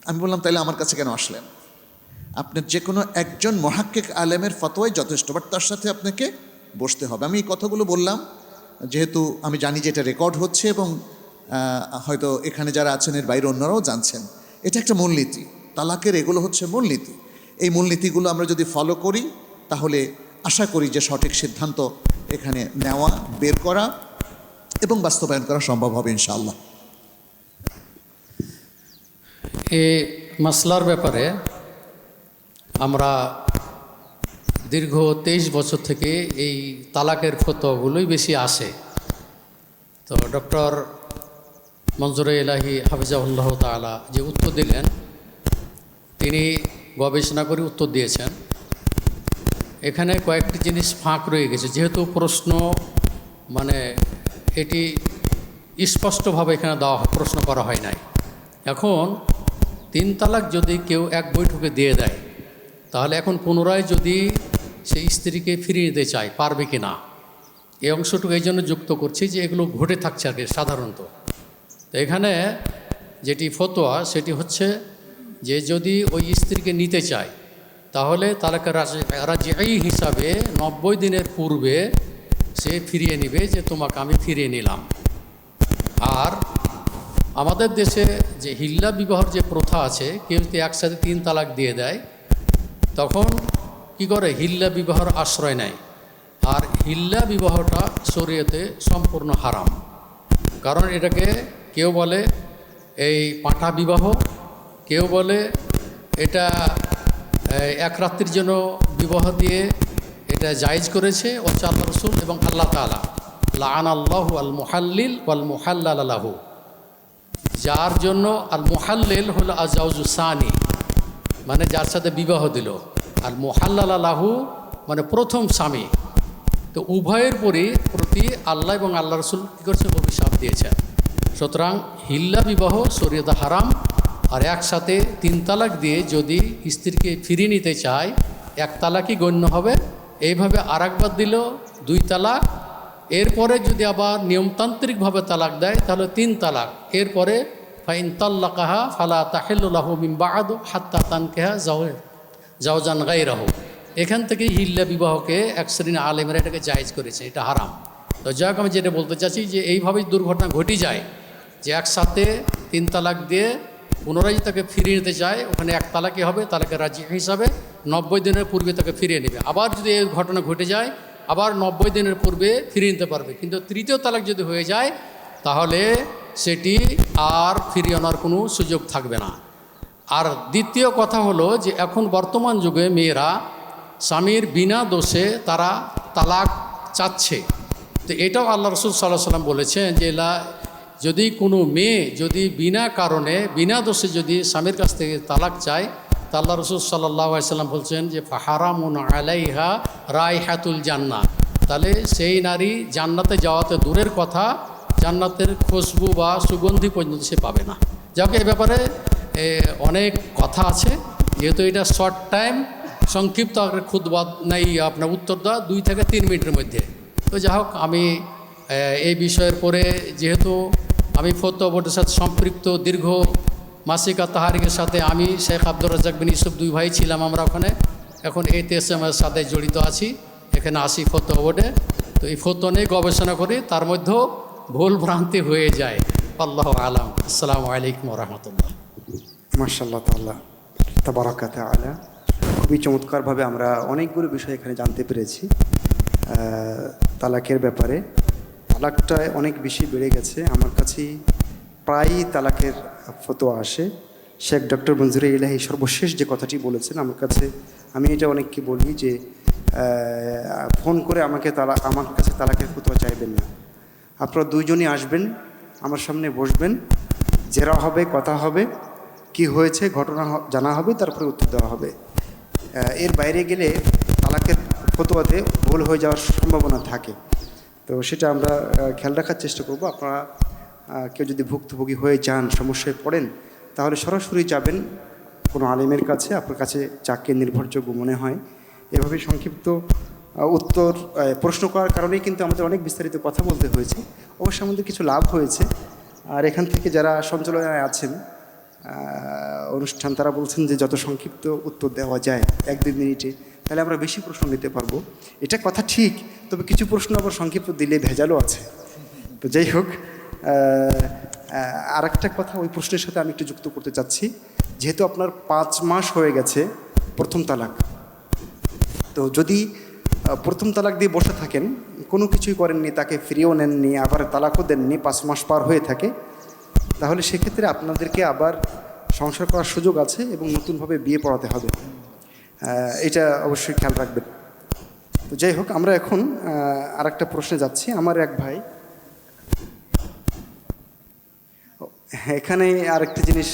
আমি বললাম তাইলে আমার কাছে কেন আসলেন? আপনার যে কোনো একজন মুহাক্কিক আলেমের ফতোয়াই যথেষ্ট, বাট তার সাথে আপনাকে বসতে হবে। আমি এই কথাগুলো বললাম যেহেতু আমি জানি যে এটা রেকর্ড হচ্ছে, এবং হয়তো এখানে যারা আছেন এর বাইরে অন্যরাও জানছেন। এটা একটা মূলনীতি, তালাকের এগুলো হচ্ছে মূলনীতি। এই মূলনীতিগুলো আমরা যদি ফলো করি, তাহলে আশা করি যে সঠিক সিদ্ধান্ত এখানে নেওয়া, বের করা এবং বাস্তবায়ন করা সম্ভব হবে ইনশাআল্লাহ। এই মাসলার ব্যাপারে আমরা দীর্ঘ 23 বছর থেকে এই তালাকের ফতোয়াগুলোই বেশি আসে। তো ডক্টর মনজুরে ইলাহি হাফিজাহুল্লাহ তাআলা যে উত্তর দিলেন, তিনি গবেষণা করে উত্তর দিয়েছেন। এখানে কয়েকটি জিনিস ফাঁক রয়ে গেছে, যেহেতু প্রশ্ন মানে এটি স্পষ্টভাবে এখানে প্রশ্ন করা হয় নাই। এখন 3 তালাক যদি কেউ এক বৈঠকে দিয়ে দেয়, তাহলে এখন পুনরায় যদি সেই স্ত্রীকে ফিরিয়ে দিতে চায়, পারবে কি না? এই অংশটুকু এই জন্য যুক্ত করছি যে এগুলো ঘটে থাকছে আর কি সাধারণত। তো এখানে যেটি ফতোয়া সেটি হচ্ছে যে যদি ওই স্ত্রীকে নিতে চায়, তাহলে তালাকের রাজিঈ হিসাবে 90 দিনের পূর্বে সে ফিরিয়ে নিবে যে তোমাকে আমি ফিরিয়ে নিলাম। আর আমাদের দেশে যে হিল্লা বিবাহর যে প্রথা আছে, কেউ যদি একসাথে 3 তালাক দিয়ে দেয়, তখন কি করে? হিল্লা বিবাহর আশ্রয় নেয়। আর হিল্লা বিবাহটা শরীয়তে সম্পূর্ণ হারাম। কারণ এটাকে কেউ বলে এই পাঁঠা বিবাহ, কেউ বলে এটা এক রাত্রির জন্য বিবাহ দিয়ে এটা জায়েজ করেছে হচ্ছে আল্লাহ রসুল এবং আল্লাহ তাআলা। লাআনাল্লাহু আল মুহাল্লিল ওয়াল মুহাল্লাল লাহু। যার জন্য আল মুহাল্লিল হলো আজাউজু সানি, মানে যার সাথে বিবাহ দিল, আর মুহাল্লাল লাহু মানে প্রথম স্বামী। তো উভয়ের প্রতি আল্লাহ এবং আল্লাহ রসুল কী করছেন, অভিশাপ দিয়েছেন। সুতরাং হিল্লা বিবাহ শরীয়তে হারাম। আর একসাথে 3 তালাক দিয়ে যদি স্ত্রীকে ফিরিয়ে নিতে চায়, 1 তালাকই গণ্য হবে। এইভাবে আরেকবার দিল 2 তালাক। এরপরে যদি আবার নিয়মতান্ত্রিকভাবে তালাক দেয় তাহলে 3 তালাক। এরপরে ফাইন তাল্লাকাহা ফালা তাহিল্লু লাহু মিন বা'দু হাত্তা তানকিহা জাওজান গায়রাহু। এখান থেকে হিল্লা বিবাহকে এক শ্রেণীর আলেমেরা এটাকে জায়েজ করেছে, এটা হারাম। তো যাই হোক, আমি যেটা বলতে চাচ্ছি যে এইভাবেই দুর্ঘটনা ঘটে যায় যে একসাথে 3 তালাক দিয়ে পুনরায় তাকে ফিরিয়ে নিতে চায়, ওখানে 1 তালাকই হবে, তালাকে রাজি হিসাবে 90 দিনের পূর্বে তাকে ফিরিয়ে নেবে। আবার যদি এই ঘটনা ঘটে যায়, আবার 90 দিনের পূর্বে ফিরিয়ে নিতে পারবে। কিন্তু 3য় তালাক যদি হয়ে যায় তাহলে সেটি আর ফিরিয়ে আনার কোনো সুযোগ থাকবে না। আর দ্বিতীয় কথা হলো যে এখন বর্তমান যুগে মেয়েরা স্বামীর বিনা দোষে তারা তালাক চাচ্ছে। তো এটাও আল্লাহ রসুল সাল্লাল্লাহু আলাইহি ওয়াসাল্লাম বলেছেন যে যদি কোনো মেয়ে যদি বিনা কারণে বিনা দোষে যদি স্বামীর কাছ থেকে তালাক চায়, তা আল্লাহ রসুল সাল্লাল্লাহু আলাইহি ওয়াসাল্লাম বলছেন যে ফাহারামুন আলাইহা রাইহাতুল জান্নাহ, তাহলে সেই নারী জান্নাতে যাওয়াতে দূরের কথা, জান্নাতের খুশবু বা সুগন্ধি পর্যন্ত সে পাবে না। যাকে এ ব্যাপারে অনেক কথা আছে, যেহেতু এটা শর্ট টাইম, সংক্ষিপ্ত আকারে খুতবা নাই আপনার উত্তর দেওয়া 2 থেকে 3 মিনিটের মধ্যে। তো যাই হোক, আমি এই বিষয়ের পরে যেহেতু আমি ফতোয়া বোর্ডের সাথে সম্পৃক্ত, দীর্ঘ মাসিকা তাহারিকের সাথে আমি শেখ আব্দুর রাজ্জাক বিন ইউসুফ 2 ভাই ছিলাম আমরা ওখানে, এখন এই তেসমের সাথে জড়িত আছি, এখানে আসি ফতোয়া বোর্ডে। তো এই ফতোয়া নিয়ে গবেষণা করি, তার মধ্যেও ভুল ভ্রান্তি হয়ে যায়। আল্লাহু আলাম। আসসালামু আলাইকুম ওয়া রাহমাতুল্লাহ। মাশাআল্লাহ তাআলা তাবারাকা তাআলা। খুবই চমৎকারভাবে আমরা অনেকগুলো বিষয় এখানে জানতে পেরেছি। তালাকের ব্যাপারে তালাকটা অনেক বেশি বেড়ে গেছে, আমার কাছে প্রায়ই তালাকের ফতোয়া আসে। শেখ ডক্টর মঞ্জুরে ইলাহি সর্বশেষ যে কথাটি বলেছেন আমার কাছে, আমি এটা অনেককে বলি যে ফোন করে আমার কাছে তালাকের ফতোয়া চাইবেন না। আপনারা 2 জনই আসবেন, আমার সামনে বসবেন, জেরা হবে, কথা হবে, কি হয়েছে ঘটনা জানা হবে, তারপরে উত্তর দেওয়া হবে। এর বাইরে গেলে তালাকের ফতোয়াতে ভুল হয়ে যাওয়ার সম্ভাবনা থাকে। তো সেটা আমরা খেয়াল রাখার চেষ্টা করব। আপনারা কেউ যদি ভুক্তভোগী হয়ে যান, সমস্যায় পড়েন, তাহলে সরাসরি যাবেন কোনো আলেমের কাছে, আপনার কাছে যাকে নির্ভরযোগ্য মনে হয়। এভাবে সংক্ষিপ্ত উত্তর প্রশ্ন করার কারণেই কিন্তু আমাদের অনেক বিস্তারিত কথা বলতে হয়েছে। অবশ্য আমাদের কিছু লাভ হয়েছে। আর এখান থেকে যারা সঞ্চালনায় আছেন অনুষ্ঠান, তারা বলছেন যে যত সংক্ষিপ্ত উত্তর দেওয়া যায় 1-2 মিনিটে, তাহলে আমরা বেশি প্রশ্ন নিতে পারবো। এটা কথা ঠিক, তবে কিছু প্রশ্ন আবার সংক্ষিপ্ত দিলে ভেজালও আছে। তো যাই হোক, আর একটা কথা ওই প্রশ্নের সাথে আমি একটু যুক্ত করতে চাচ্ছি। যেহেতু আপনার 5 মাস হয়ে গেছে প্রথম তালাক, তো যদি প্রথম তালাক দিয়ে বসে থাকেন, কোনো কিছুই করেননি, তাকে ফিরিয়েও নেননি, আবার তালাকও দেননি, 5 মাস পার হয়ে থাকে, তাহলে সেক্ষেত্রে আপনাদেরকে আবার সংসার করার সুযোগ আছে এবং নতুনভাবে বিয়ে পড়াতে হবে। এটা অবশ্যই খেয়াল রাখবেন। তো যাই হোক, আমরা এখন আরেকটা প্রশ্নে যাচ্ছি। আমার এক ভাই, এখানে আরেকটা জিনিস,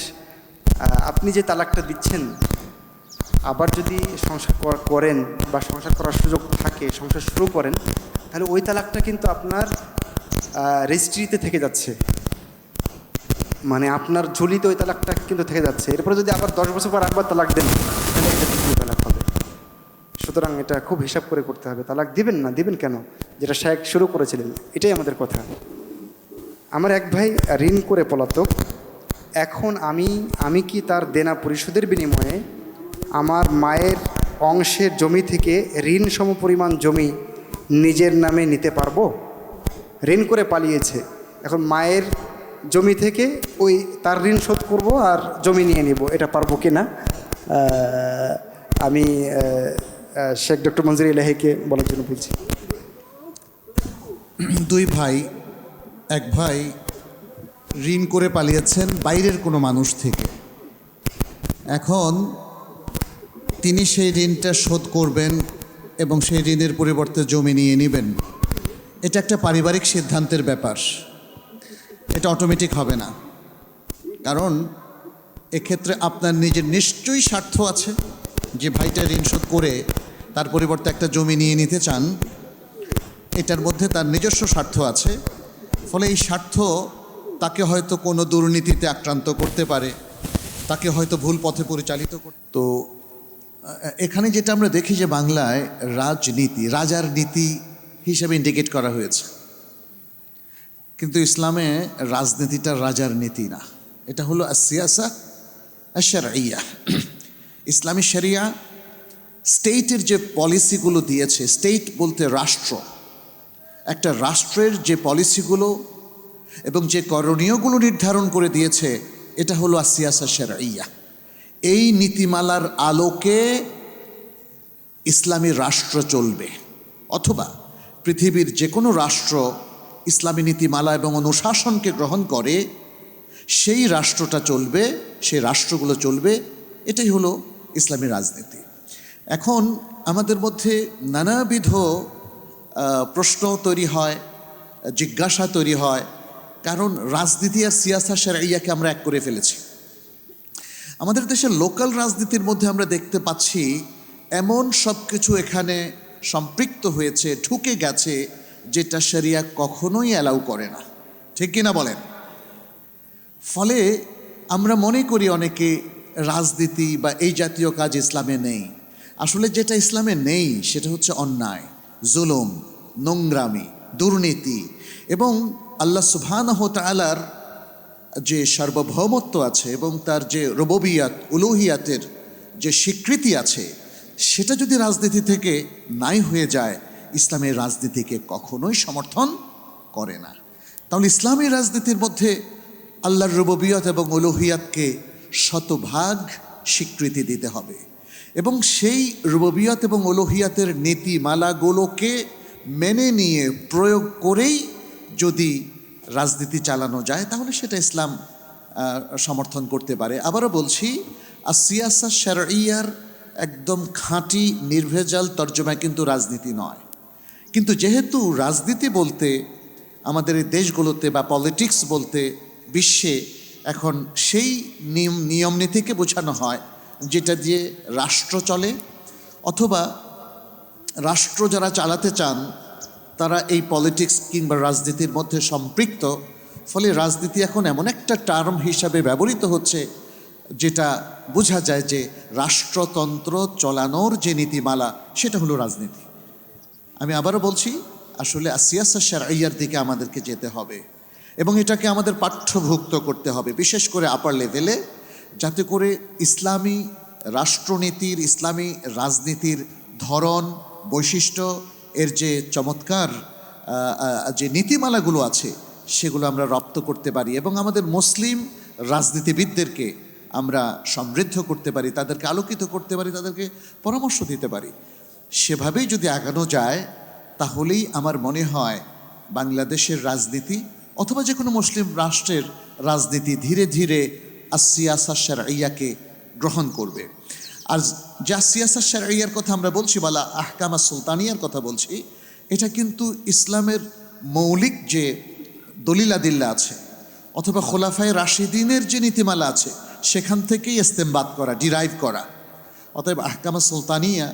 আপনি যে তালাকটা দিচ্ছেন, আবার যদি সংসার করেন বা সংসার করার সুযোগ থাকে, সংসার শুরু করেন, তাহলে ওই তালাকটা কিন্তু আপনার রেজিস্ট্রিতে থেকে যাচ্ছে, মানে আপনার ঝুলিতে ওই তালাকটা কিন্তু থেকে যাচ্ছে। এরপরে যদি আবার 10 বছর পর আরেকবার তালাক দেন, তাহলে এটা দ্বিতীয় তালাক হবে। সুতরাং এটা খুব হিসাব করে করতে হবে। তালাক দিবেন না, দিবেন কেন, যেটা শেখ শুরু করেছিলেন, এটাই আমাদের কথা। আমার এক ভাই ঋণ করে পলাতক। এখন আমি কি তার দেনা পরিশোধের বিনিময়ে আমার মায়ের অংশের জমি থেকে ঋণ সমপরিমাণ জমি নিজের নামে নিতে পারবো? ঋণ করে পালিয়েছে, এখন মায়ের জমি থেকে ওই তার ঋণ শোধ করব আর জমি নিয়ে নেব, এটা পারবো কি না? আমি শেখ ডক্টর মঞ্জুর ইলাহিকে বলার জন্য বলছি। 2 ভাই, এক ভাই ঋণ করে পালিয়েছেন বাইরের কোনো মানুষ থেকে। এখন তিনি সেই ঋণটা শোধ করবেন এবং সেই ঋণের পরিবর্তে জমি নিয়ে নেবেন। এটা একটা পারিবারিক সিদ্ধান্তের ব্যাপার, এটা অটোমেটিক হবে না। কারণ এক্ষেত্রে আপনার নিজের নিশ্চয়ই স্বার্থ আছে, যে ভাইটা ঋণ শোধ করে তার পরিবর্তে একটা জমি নিয়ে নিতে চান, এটার মধ্যে তার নিজস্ব স্বার্থ আছে। ফলে এই স্বার্থ তাকে হয়তো কোনো দুর্নীতিতে আক্রান্ত করতে পারে, তাকে হয়তো ভুল পথে পরিচালিত করতে। তো এখানে যেটা আমরা দেখি যে বাংলায় রাজনীতি রাজার নীতি হিসেবে ইন্ডিকেট করা হয়েছে, কিন্তু ইসলামে রাজনীতিটা রাজার নীতি না, এটা হলো সিয়াসা আশ-শারঈয়া। ইসলামী শরিয়া স্টেটের যে পলিসিগুলো দিয়েছে, স্টেট বলতে রাষ্ট্র, একটা রাষ্ট্রের যে পলিসিগুলো এবং যে করণীয়গুলো নির্ধারণ করে দিয়েছে, এটা হলো সিয়াসা শারঈয়া। এই নীতিমালার আলোকে ইসলামী রাষ্ট্র চলবে, অথবা পৃথিবীর যে কোনো রাষ্ট্র ইসলামী নীতিমালা এবং অনুশাসনকে গ্রহণ করে, সেই রাষ্ট্রটা চলবে, সেই রাষ্ট্রগুলো চলবে। এটাই হলো ইসলামী রাজনীতি। এখন আমাদের মধ্যে নানাবিধ প্রশ্ন তৈরি হয়, জিজ্ঞাসা তৈরি হয়, কারণ রাজনীতি আর সিয়াসা শারঈয়াকে আমরা এক করে ফেলেছি। আমাদের দেশের লোকাল রাজনীতির মধ্যে আমরা দেখতে পাচ্ছি এমন সব কিছু এখানে সম্পৃক্ত হয়েছে, ঢুকে গেছে, যেটা শরিয়া কখনোই অ্যালাউ করে না। ঠিক কিনা বলেন? ফলে আমরা মনে করি অনেকে রাজনীতি বা এই জাতীয় কাজ ইসলামে নেই। আসলে যেটা ইসলামে নেই সেটা হচ্ছে অন্যায়, জুলুম, নোংরামি, দুর্নীতি, এবং আল্লাহ সুবহানাহু ওয়া তাআলার যে সার্বভৌমত্ব আছে এবং তার যে রুবুবিয়াত, উলুহিয়াতের যে স্বীকৃতি আছে, সেটা যদি রাজনীতি থেকে নাই হয়ে যায়, ইসলামের রাজনীতিকে কখনোই সমর্থন করে না। তাহলে ইসলামী রাজনীতির মধ্যে আল্লাহর রুবুবিয়ত এবং উলুহিয়াতকে শতভাগ স্বীকৃতি দিতে হবে, এবং সেই রুবুবিয়ত এবং উলুহিয়াতের নীতিমালাগুলোকে মেনে নিয়ে প্রয়োগ করেই যদি রাজনীতি চালানো যায়, তাহলে সেটা ইসলাম সমর্থন করতে পারে। আবারও বলছি, সিয়াসা শারঈয়ার একদম খাঁটি নির্ভেজাল তর্জমা কিন্তু রাজনীতি নয়। কিন্তু যেহেতু রাজনীতি বলতে আমাদের এই দেশগুলোতে বা পলিটিক্স বলতে বিশ্বে এখন সেই নিয়ম নীতিকে বোঝানো হয় যেটা দিয়ে রাষ্ট্র চলে, অথবা রাষ্ট্র যারা চালাতে চান তারা এই পলিটিক্স কিংবা রাজনীতির মধ্যে সম্পৃক্ত। ফলে রাজনীতি এখন এমন একটা টার্ম হিসাবে ব্যবহৃত হচ্ছে যেটা বোঝা যায় যে রাষ্ট্রতন্ত্র চলানোর যে নীতিমালা, সেটা হলো রাজনীতি। আমি আবারও বলছি, আসলে সিয়াসা শারঈয়ার দিকে আমাদেরকে যেতে হবে এবং এটাকে আমাদের পাঠ্যভুক্ত করতে হবে, বিশেষ করে আপার লেভেলে, যাতে করে ইসলামী রাষ্ট্রনীতির, ইসলামী রাজনীতির ধরন, বৈশিষ্ট্য, এর যে চমৎকার যে নীতিমালাগুলো আছে সেগুলো আমরা রপ্ত করতে পারি এবং আমাদের মুসলিম রাজনীতিবিদদেরকে আমরা সমৃদ্ধ করতে পারি, তাদেরকে আলোকিত করতে পারি, তাদেরকে পরামর্শ দিতে পারি। সেভাবেই যদি আগানো যায়, তাহলেই আমার মনে হয় বাংলাদেশের রাজনীতি অথবা যে কোনো মুসলিম রাষ্ট্রের রাজনীতি ধীরে ধীরে সিয়াসা শারঈয়াকে গ্রহণ করবে। আর যা সিয়াসা শারঈয়ার কথা আমরা বলছি, বলা আহকামা সুলতানিয়ার কথা বলছি, এটা কিন্তু ইসলামের মৌলিক যে দলিলাদিল্লা আছে অথবা খোলাফায়ে রাশিদিনের যে নীতিমালা আছে, সেখান থেকেই ইস্তেমবাত করা, ডিরাইভ করা। অতএব আহকামা সুলতানিয়া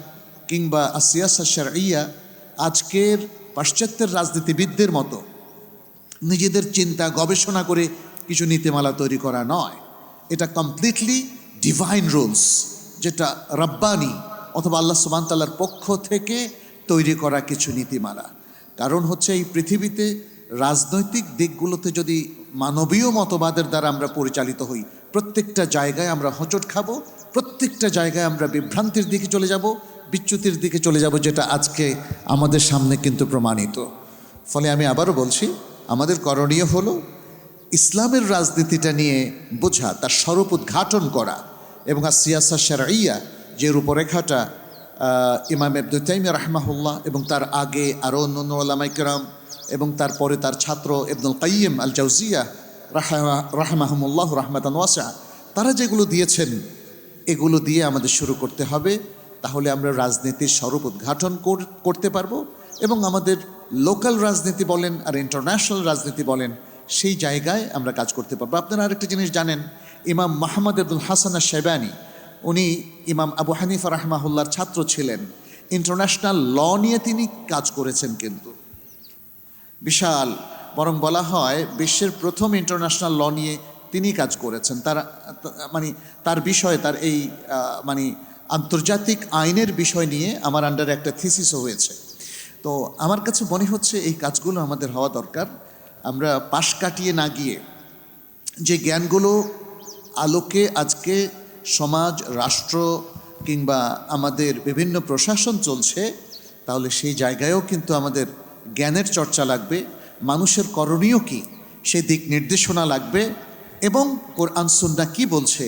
কিংবা সিয়াসা শারঈয়া আজকের পাশ্চাত্যের রাজনীতিবিদদের মতো নিজেদের চিন্তা গবেষণা করে কিছু নীতিমালা তৈরি করা নয়। এটা কমপ্লিটলি ডিভাইন রুলস, যেটা রব্বানি অথবা আল্লাহ সুবহানাহু ওয়া তাআলার পক্ষ থেকে তৈরি করা কিছু নীতিমালা। কারণ হচ্ছে এই পৃথিবীতে রাজনৈতিক দিকগুলোতে যদি মানবীয় মতবাদের দ্বারা আমরা পরিচালিত হই, প্রত্যেকটা জায়গায় আমরা হোঁচট খাবো, প্রত্যেকটা জায়গায় আমরা বিভ্রান্তির দিকে চলে যাব, বিচ্যুতির দিকে চলে যাব, যেটা আজকে আমাদের সামনে কিন্তু প্রমাণিত। ফলে আমি আবারও বলছি, আমাদের করণীয় হলো ইসলামের রাজনীতিটা নিয়ে বোঝা, তার স্বরূপ উদ্ঘাটন করা এবং সিয়াসা শারঈয়া যে রূপরেখাটা ইমাম ইবনে তাইমিয়া রাহমাহুল্লাহ এবং তার আগে আরও অন্যান্য উলামায়ে কেরাম এবং তারপরে তার ছাত্র ইবনুল কাইয়িম আল জাওজিয়া রাহমাহুমুল্লাহ রাহমাতান ওয়াসিআ, তারা যেগুলো দিয়েছেন, এগুলো দিয়ে আমাদের শুরু করতে হবে। তাহলে আমরা রাজনীতির স্বরূপ উদ্ঘাটন করতে পারবো এবং আমাদের লোকাল রাজনীতি বলেন আর ইন্টারন্যাশনাল রাজনীতি বলেন, সেই জায়গায় আমরা কাজ করতে পারবো। আপনারা আরেকটা জিনিস জানেন, ইমাম মোহাম্মদ আব্দুল হাসান আশ-শাইবানি উনি ইমাম আবু হানিফা রাহমাহুল্লাহর ছাত্র ছিলেন। ইন্টারন্যাশনাল ল নিয়ে তিনি কাজ করেছেন, কিন্তু বিশাল, বরং বলা হয় বিশ্বের প্রথম ইন্টারন্যাশনাল ল নিয়ে তিনি কাজ করেছেন। তার বিষয়, তার এই আন্তর্জাতিক আইনের বিষয় নিয়ে আমার আন্ডারে একটা থিসিসও হয়েছে। তো আমার কাছে মনে হচ্ছে এই কাজগুলো আমাদের হওয়া দরকার। আমরা পাশ কাটিয়ে না গিয়ে যে জ্ঞানগুলো আলোকে আজকে সমাজ, রাষ্ট্র কিংবা আমাদের বিভিন্ন প্রশাসন চলছে, তাহলে সেই জায়গায়ও কিন্তু আমাদের জ্ঞানের চর্চা লাগবে। মানুষের করণীয় কী সেই দিক নির্দেশনা লাগবে, এবং কোরআন সুন্নাহ কী বলছে,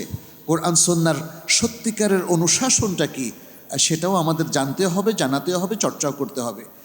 কোরআন সুন্নাহর সত্যিকারের অনুশাসনটা কী, সেটাও আমাদের জানতে হবে, জানাতে হবে, চর্চাও করতে হবে।